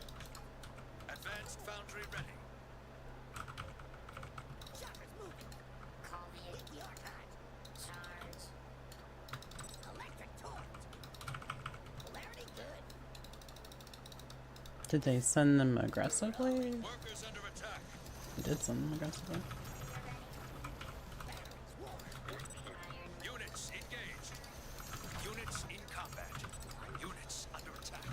Advanced foundry ready. Shockers moving. Call the Meteor cut. charge. Electric torch. Polarity good. Did they send them aggressively? Workers under attack. They did send them aggressively. Batteries warm. Units engaged. Units in combat. Units under attack.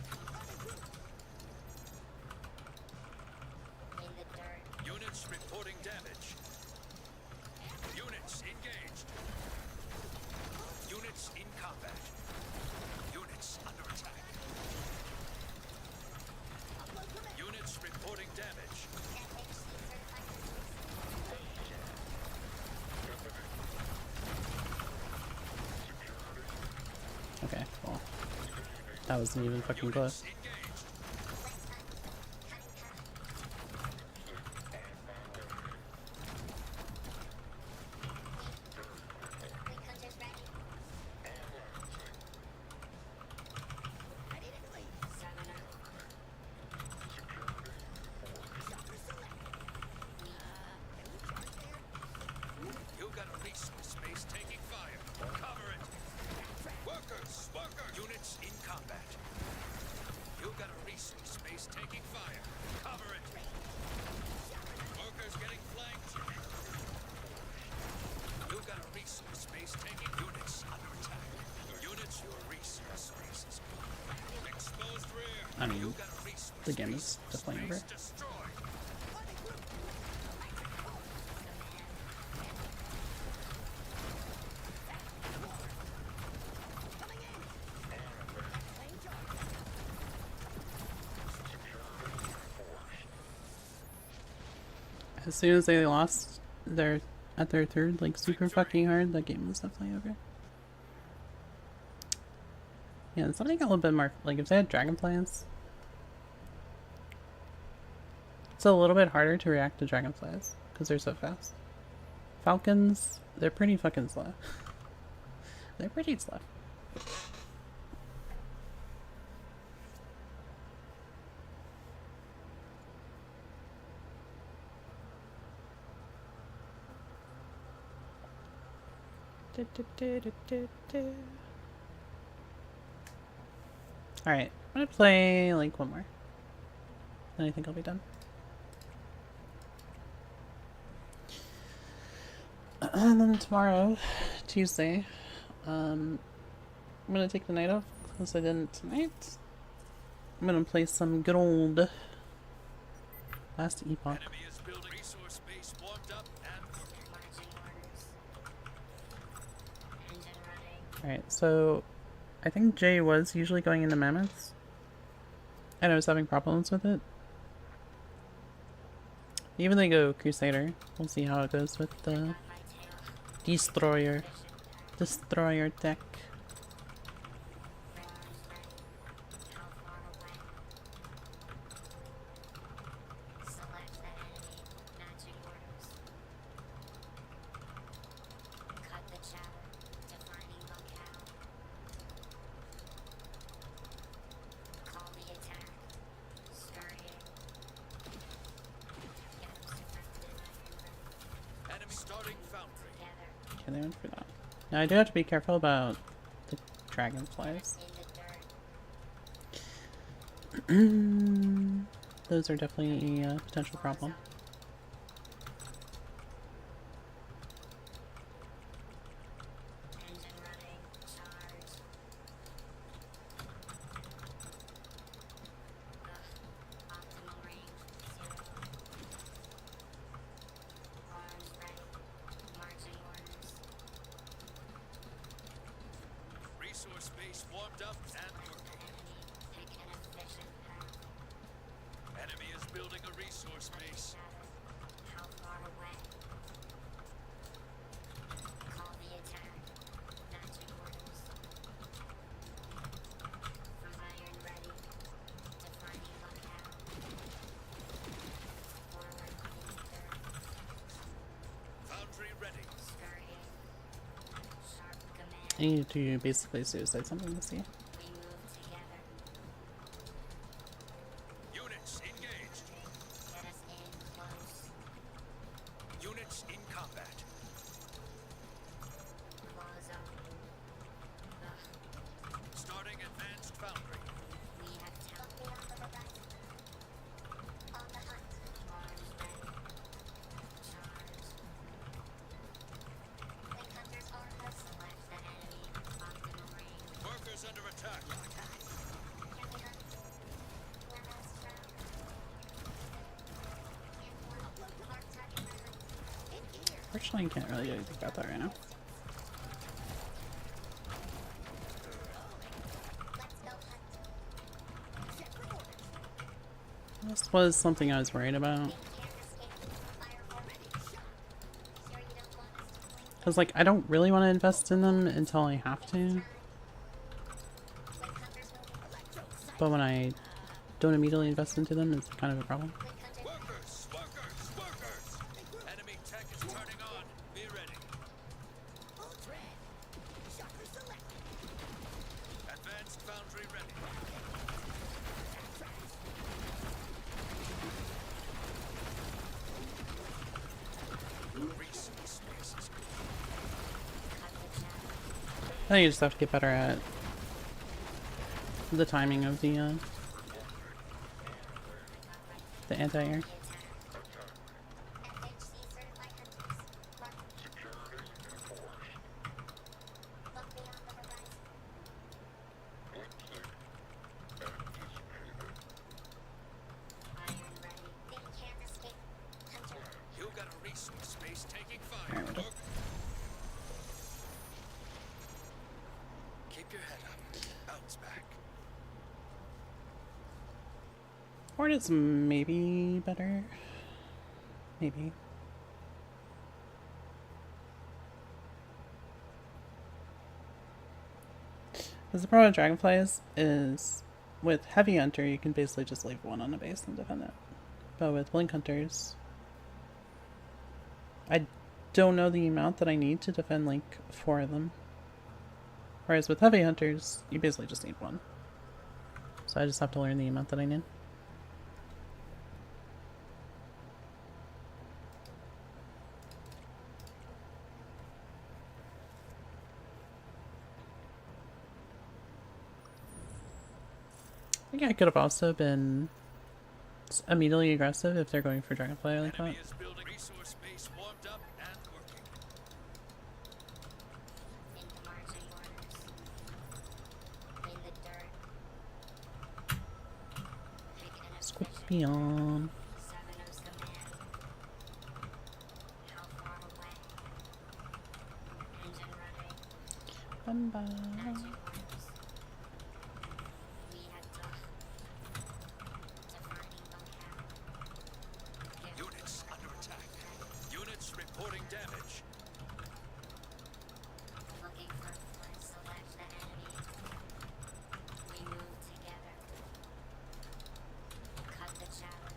In the dirt. Units reporting damage. Units engaged. Units in combat. Units under attack. Units reporting damage. Okay, well. That wasn't even fucking close. Engaged. Hunters ready. Ready to clean. Summoner. Shockers selected. Can we charge there? You got a resource base taking fire. Cover it. Workers! Workers! Units in combat. You got a resource base taking fire. Cover it. Workers getting flanked. You got a resource base taking units under attack. Units, your resource base is gone. Exposed rear. I mean, You got a resource the game base. is definitely over. Base destroyed. As soon as they lost their at their third, like super fucking hard, that game was definitely over. Yeah, something got a little bit more like if they had dragonflies. It's a little bit harder to react to dragonflies because they're so fast. Falcons, they're pretty fucking slow. They're pretty slow. Alright, I'm gonna play like one more. Then I think I'll be done. And then tomorrow, Tuesday, I'm gonna take the night off because I didn't tonight. I'm gonna play some good old Last Epoch. Enemy is building resource base warmed up and working. Marching orders. Engine running. Alright, so I think Jay was usually going into Mammoths. And I was having problems with it. Even they go Crusader. We'll see how it goes with the On my tail. Destroyer. Mission path. Destroyer deck. Railings ready. How far away? Select the enemy. Matching orders. Cut the chatter. Defining locale. Call the attack. Scurrying. Items defected in iron Enemy starting foundry. together. Okay, they went for that. Now I do have to be careful about the dragonflies. In the dirt. Those are definitely a potential problem. Engine running. Charge. Optimal range. 0. Arms ready. Marching orders. Resource base warmed up and Let working. the enemy take an efficient path. Enemy is building a resource base. Chatter. How far away? Call the attack. Matching orders. From iron ready. Defining locale. Forward in the dirt. Foundry ready. Scurrying. I need to basically suicide something to see. We move together. Units engaged. Get us in close. Units in combat. Claws open. Ugh. Starting advanced foundry. We have teleport on the horizon. On the hunt. Arms ready. Charge. Link hunters are us. Select the enemy. Optimal range. Workers under attack. Can we hunt? We're most proud. Mark target for hunt. In here. Fortunately, I can't really do anything about that right now. Let's go hunt. Check for orders. This was something I was worried about. Can't escape from fire already. Shot. Sure you don't want us to blink? Because, like, I don't really want to invest in them until I have to. Link hunters moving. Electro sight. But when I don't immediately invest into them, it's kind of a problem. Link hunters. Workers! Workers! Workers! Enemy tech is turning on. Be ready. Full tread. Shocker selected. Advanced foundry ready. That tracks. Resource spaces. Cut the chat. I think you just have to get better at the timing of the anti-air. FHC certified hunters. Mark. Look beyond the horizon. Iron ready. They can't escape. Hunter. You got a resource space taking fire. There we go. Work. Keep your head up. Bounce back. Or it's maybe better. Maybe. Because the problem with Dragonflies is with Heavy Hunter, you can basically just leave one on a base and defend it. But with Blink Hunters, I don't know the amount that I need to defend like 4 of them. Whereas with Heavy Hunters, you basically just need 1. So I just have to learn the amount that I need. I think I could have also been immediately aggressive if they're going for Dragonfly like that. Enemy is building resource space warmed up and working. Into marching orders. In the dirt. Pick an official. Scorpion. 7-0's command. How far away? Engine running. Bye. Marching orders. We have tough. Defining locale. Give Units under attack. Units reporting damage. looking for select the enemy. We move together. Cut the chatter.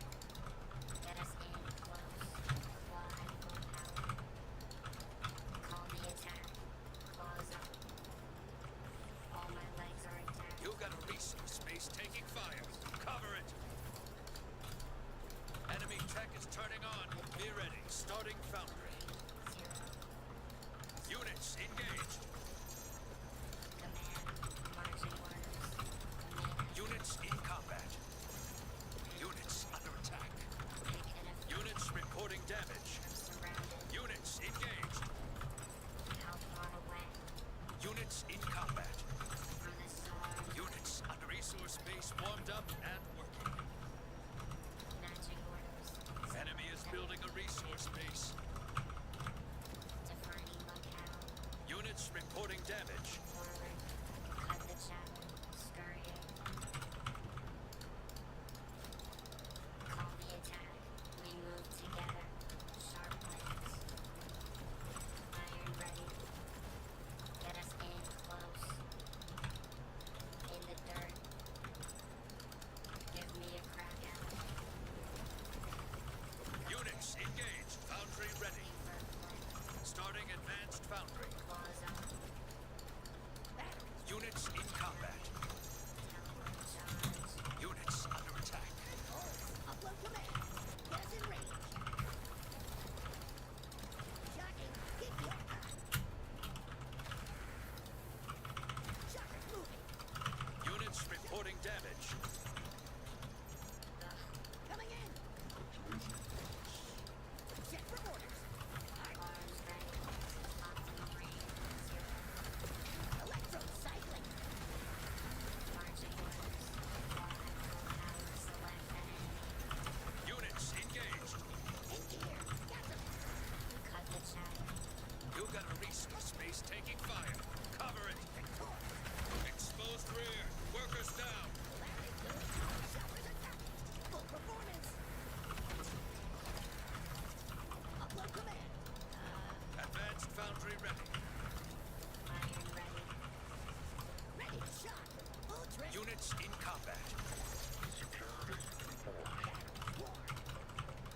Units in combat.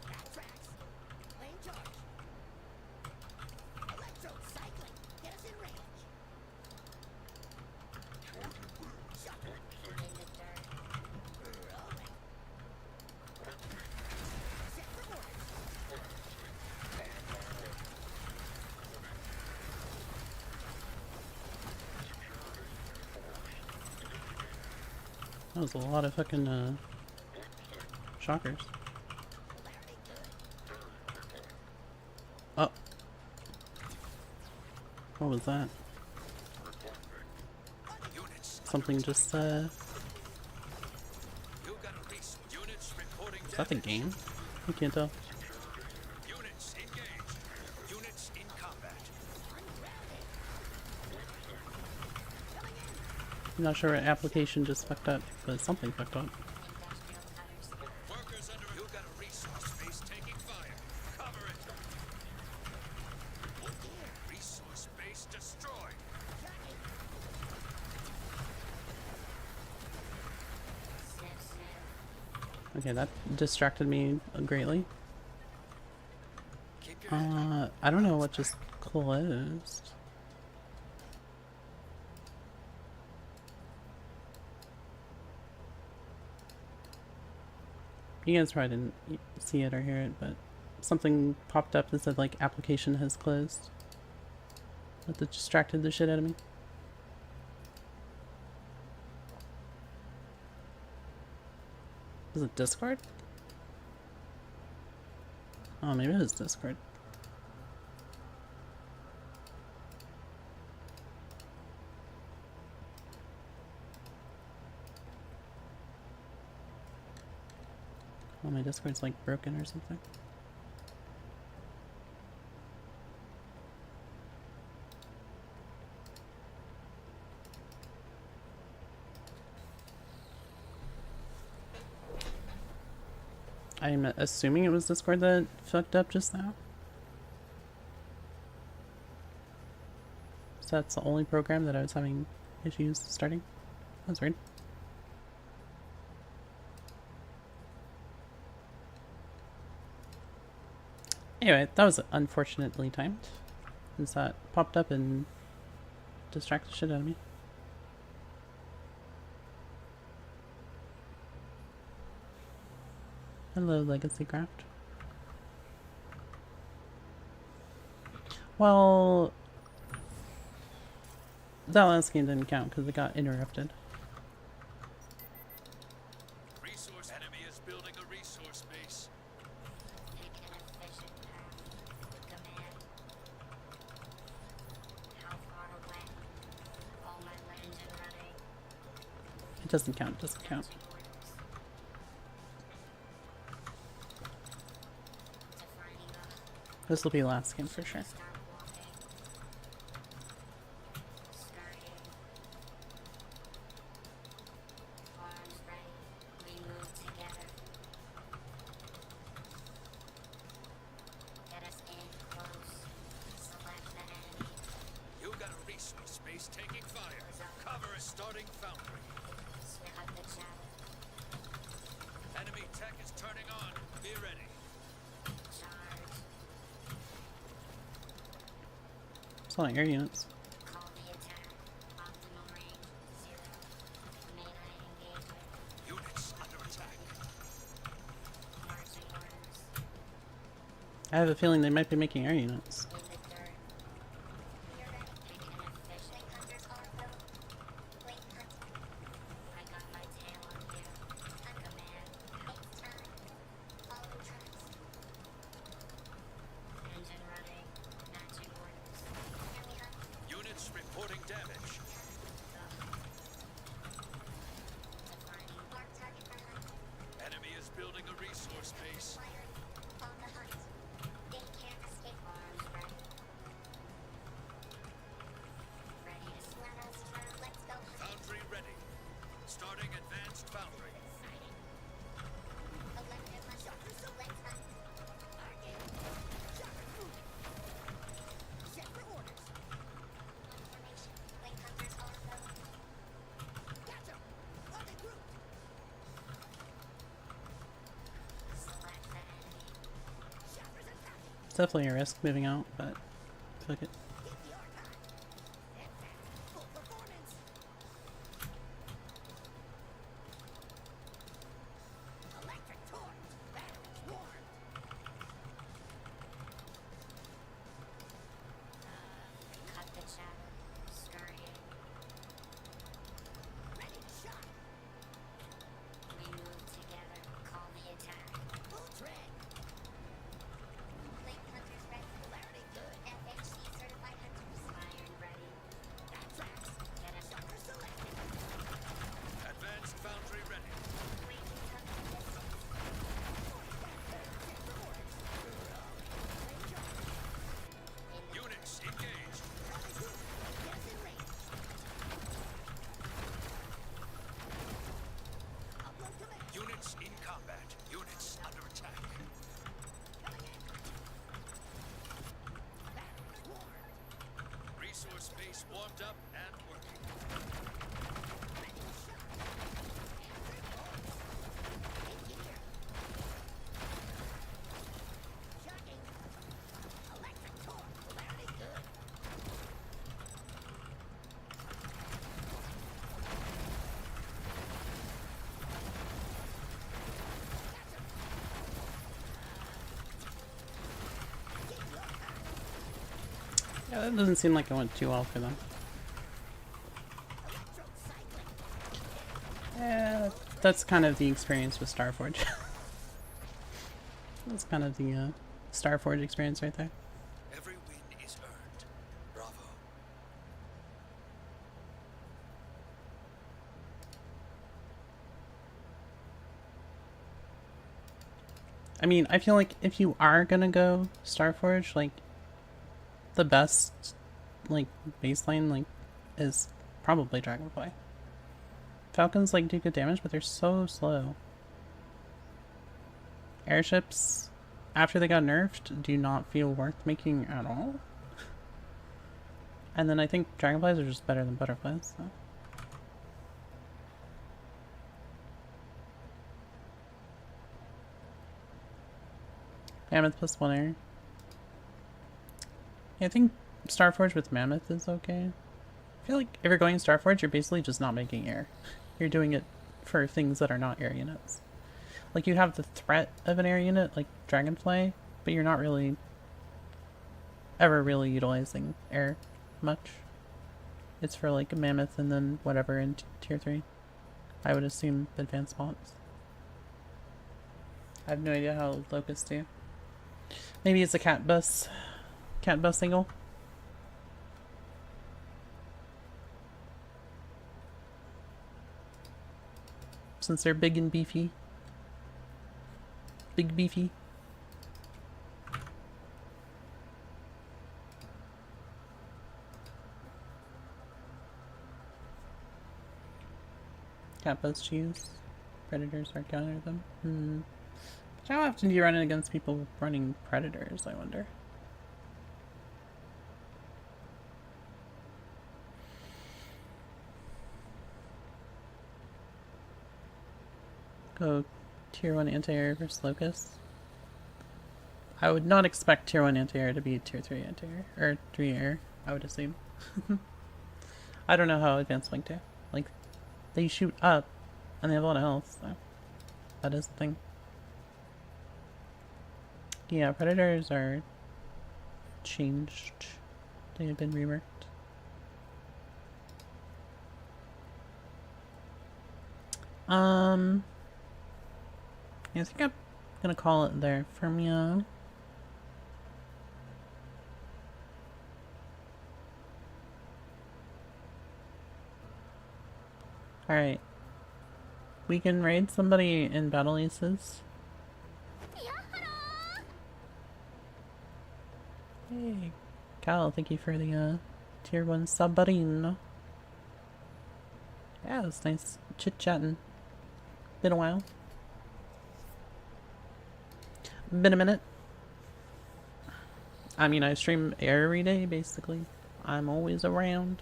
That tracks. Lane charge. Electro-cycling. Get us in range. Shocker. In the dirt. Rolling. Set for orders. That was a lot of fucking shockers. Polarity good. Oh. What was that? Units. Something just You got a resource. Units reporting is that the damage. game? I can't tell. Units engaged. Units in combat. I'm not sure what application just fucked up, but something fucked up. Industrial cutters. Workers under. You got a resource base taking fire. Cover it. Resource base destroyed. Sniff, sniff. Okay, that distracted me greatly. Keep your head up. I don't know what just closed. You guys probably didn't see it or hear it, but something popped up that said like application has closed. That distracted the shit out of me. Was it Discord? Oh, maybe it was Discord. Oh, my Discord's like broken or something. I'm assuming it was Discord that fucked up just now. So that's the only program that I was having issues starting. That's weird. Anyway, that was unfortunately timed. As that popped up and distracted the shit out of me. Hello, Legacy Craft. Well, that last game didn't count because it got interrupted. Resource enemy is building a resource base. Pick an efficient path. Command. How far away? All my lands are running. It doesn't count, doesn't count. Marching orders. Defining a This will be last game for sure. start walking. Scurrying. Arms ready. We move together. Get us in close. Select the enemy. You got a resource base taking fire. Cover is starting foundry. Sniff up the chatter. Enemy tech is turning on. Be ready. Charge. It's a lot of air units. Call the attack. Optimal range 0. Melee engagement. Units under attack. Marching orders. I have a feeling they might be making air units. In the dirt. Pick an efficient. I got my tail on you. Command. Engine running. Matching orders. Units reporting damage. Defining. Enemy is building a resource base. Arms ready. Ready to slam. Foundry ready. Starting advanced foundry. Set for orders. It's definitely a risk moving out, but fuck it. Hit the archive. That's that. Full performance. Electric torch. Batteries warm. Cut the chatter. Scurrying. Ready to shot. We move together. Call the attack. Full tread. Link hunters ready. Polarity good. FHC certified hunters. Iron ready. That tracks. Get a Shutter selected. Advanced foundry ready. waiting tunnel distance. Check for orders. Range up. In the Units engaged. Early group. Yes in range. Upload command. Units in combat. Units under attack. Coming in. Batteries warm. Resource base warmed up and working. Ready to shot. Entry bolts. In gear. Shocking. Electric torch. Polarity good. Yeah, that doesn't seem like it went too well for them. Yeah, that's kind of the experience with Starforge. That's kind of the Starforge experience right there. Every win is earned. Bravo. I mean, I feel like if you are gonna go Starforge, like, the best, like, baseline, like, is probably Dragonfly. Falcons, like, do good damage, but they're so slow. Airships, after they got nerfed, do not feel worth making at all. And then I think Dragonflies are just better than Butterflies, so. Mammoth plus 1 air. Yeah, I think Starforge with Mammoth is okay. I feel like if you're going Starforge, you're basically just not making air. You're doing it for things that are not air units. Like, you have the threat of an air unit, like Dragonfly, but you're not really ever really utilizing air much. It's for, like, a Mammoth and then whatever in tier 3. I would assume advanced spots. I have no idea how Locusts do. Maybe it's a cat bus single. Since they're big and beefy. Big beefy. Cat bus cheese. Predators are counter them. How often do you run against people running predators, I wonder? Go tier 1 anti-air versus Locust. I would not expect tier 1 anti-air to be tier 3 anti-air. Or 3 air, I would assume. I don't know how advanced Wing do. Like, they shoot up, and they have a lot of health, so that is the thing. Yeah, predators are changed. They have been reworked. Yeah, I think I'm gonna call it there for me. Alright. We can raid somebody in Battle Aces. Hey, Kyle, thank you for the tier 1 submarine. Yeah, it was nice chit-chatting. Been a while. Been a minute. I mean, I stream every day, basically. I'm always around.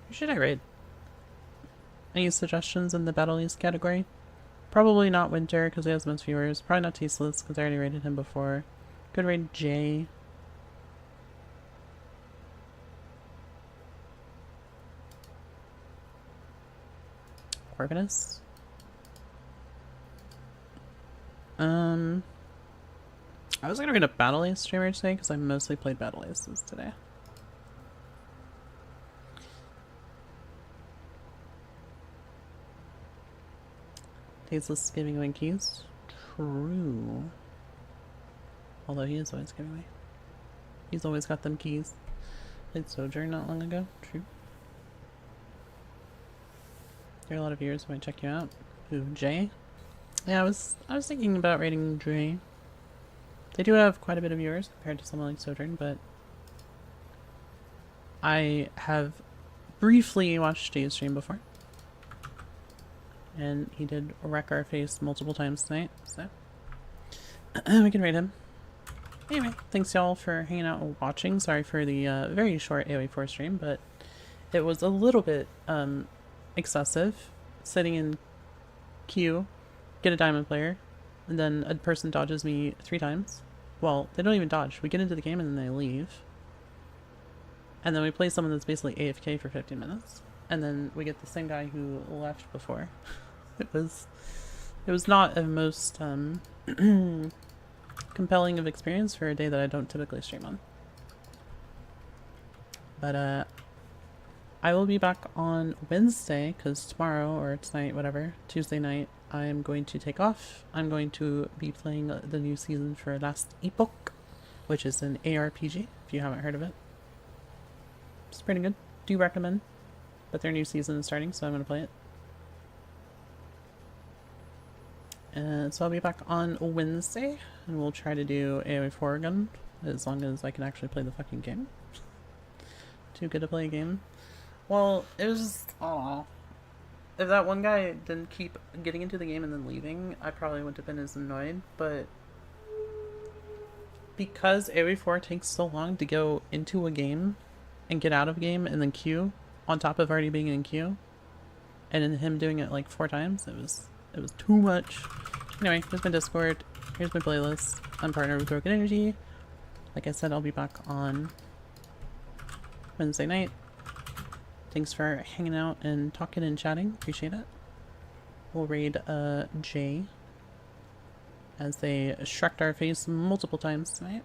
Who should I raid? Any suggestions in the Battle East category? Probably not Winter because he has most viewers. Probably not Tasteless because I already rated him before. Could rate Jay. Corvinus. I was gonna read a Battle Ace streamer today because I mostly played Battle Aces today. Tasteless giving away keys. True. Although he is always giving away. He's always got them keys. Played Sojourn not long ago. True. There are a lot of viewers who might check you out. Who, Jay? Yeah, I was thinking about rating Dre. They do have quite a bit of viewers compared to someone like Sojourn, but I have briefly watched Jay's stream before. And he did wreck our face multiple times tonight, so we can rate him. Anyway, thanks y'all for hanging out and watching. Sorry for the very short AoE4 stream, but it was a little bit excessive. Sitting in queue, get a diamond player, and then a person dodges me 3 times. Well, they don't even dodge. We get into the game and then they leave. And then we play someone that's basically AFK for 15 minutes. And then we get the same guy who left before. It was not a most compelling of experience for a day that I don't typically stream on. But I will be back on Wednesday because tomorrow or tonight, whatever, Tuesday night, I'm going to take off. I'm going to be playing the new season for Last Epoch, which is an ARPG, if you haven't heard of it. It's pretty good. Do recommend. But their new season is starting, so I'm going to play it. So I'll be back on Wednesday, and we'll try to do AoE4 again, as long as I can actually play the fucking game. Too good to play a game. Well, it was just, aww. If that one guy didn't keep getting into the game and then leaving, I probably wouldn't have been as annoyed, but because AoE4 takes so long to go into a game and get out of a game and then queue, on top of already being in queue, and then him doing it like 4 times, it was too much. Anyway, here's my Discord, here's my playlist. I'm partnered with Broken Energy. Like I said, I'll be back on Wednesday night. Thanks for hanging out and talking and chatting. Appreciate it. We'll raid Jay as they shreked our face multiple times tonight.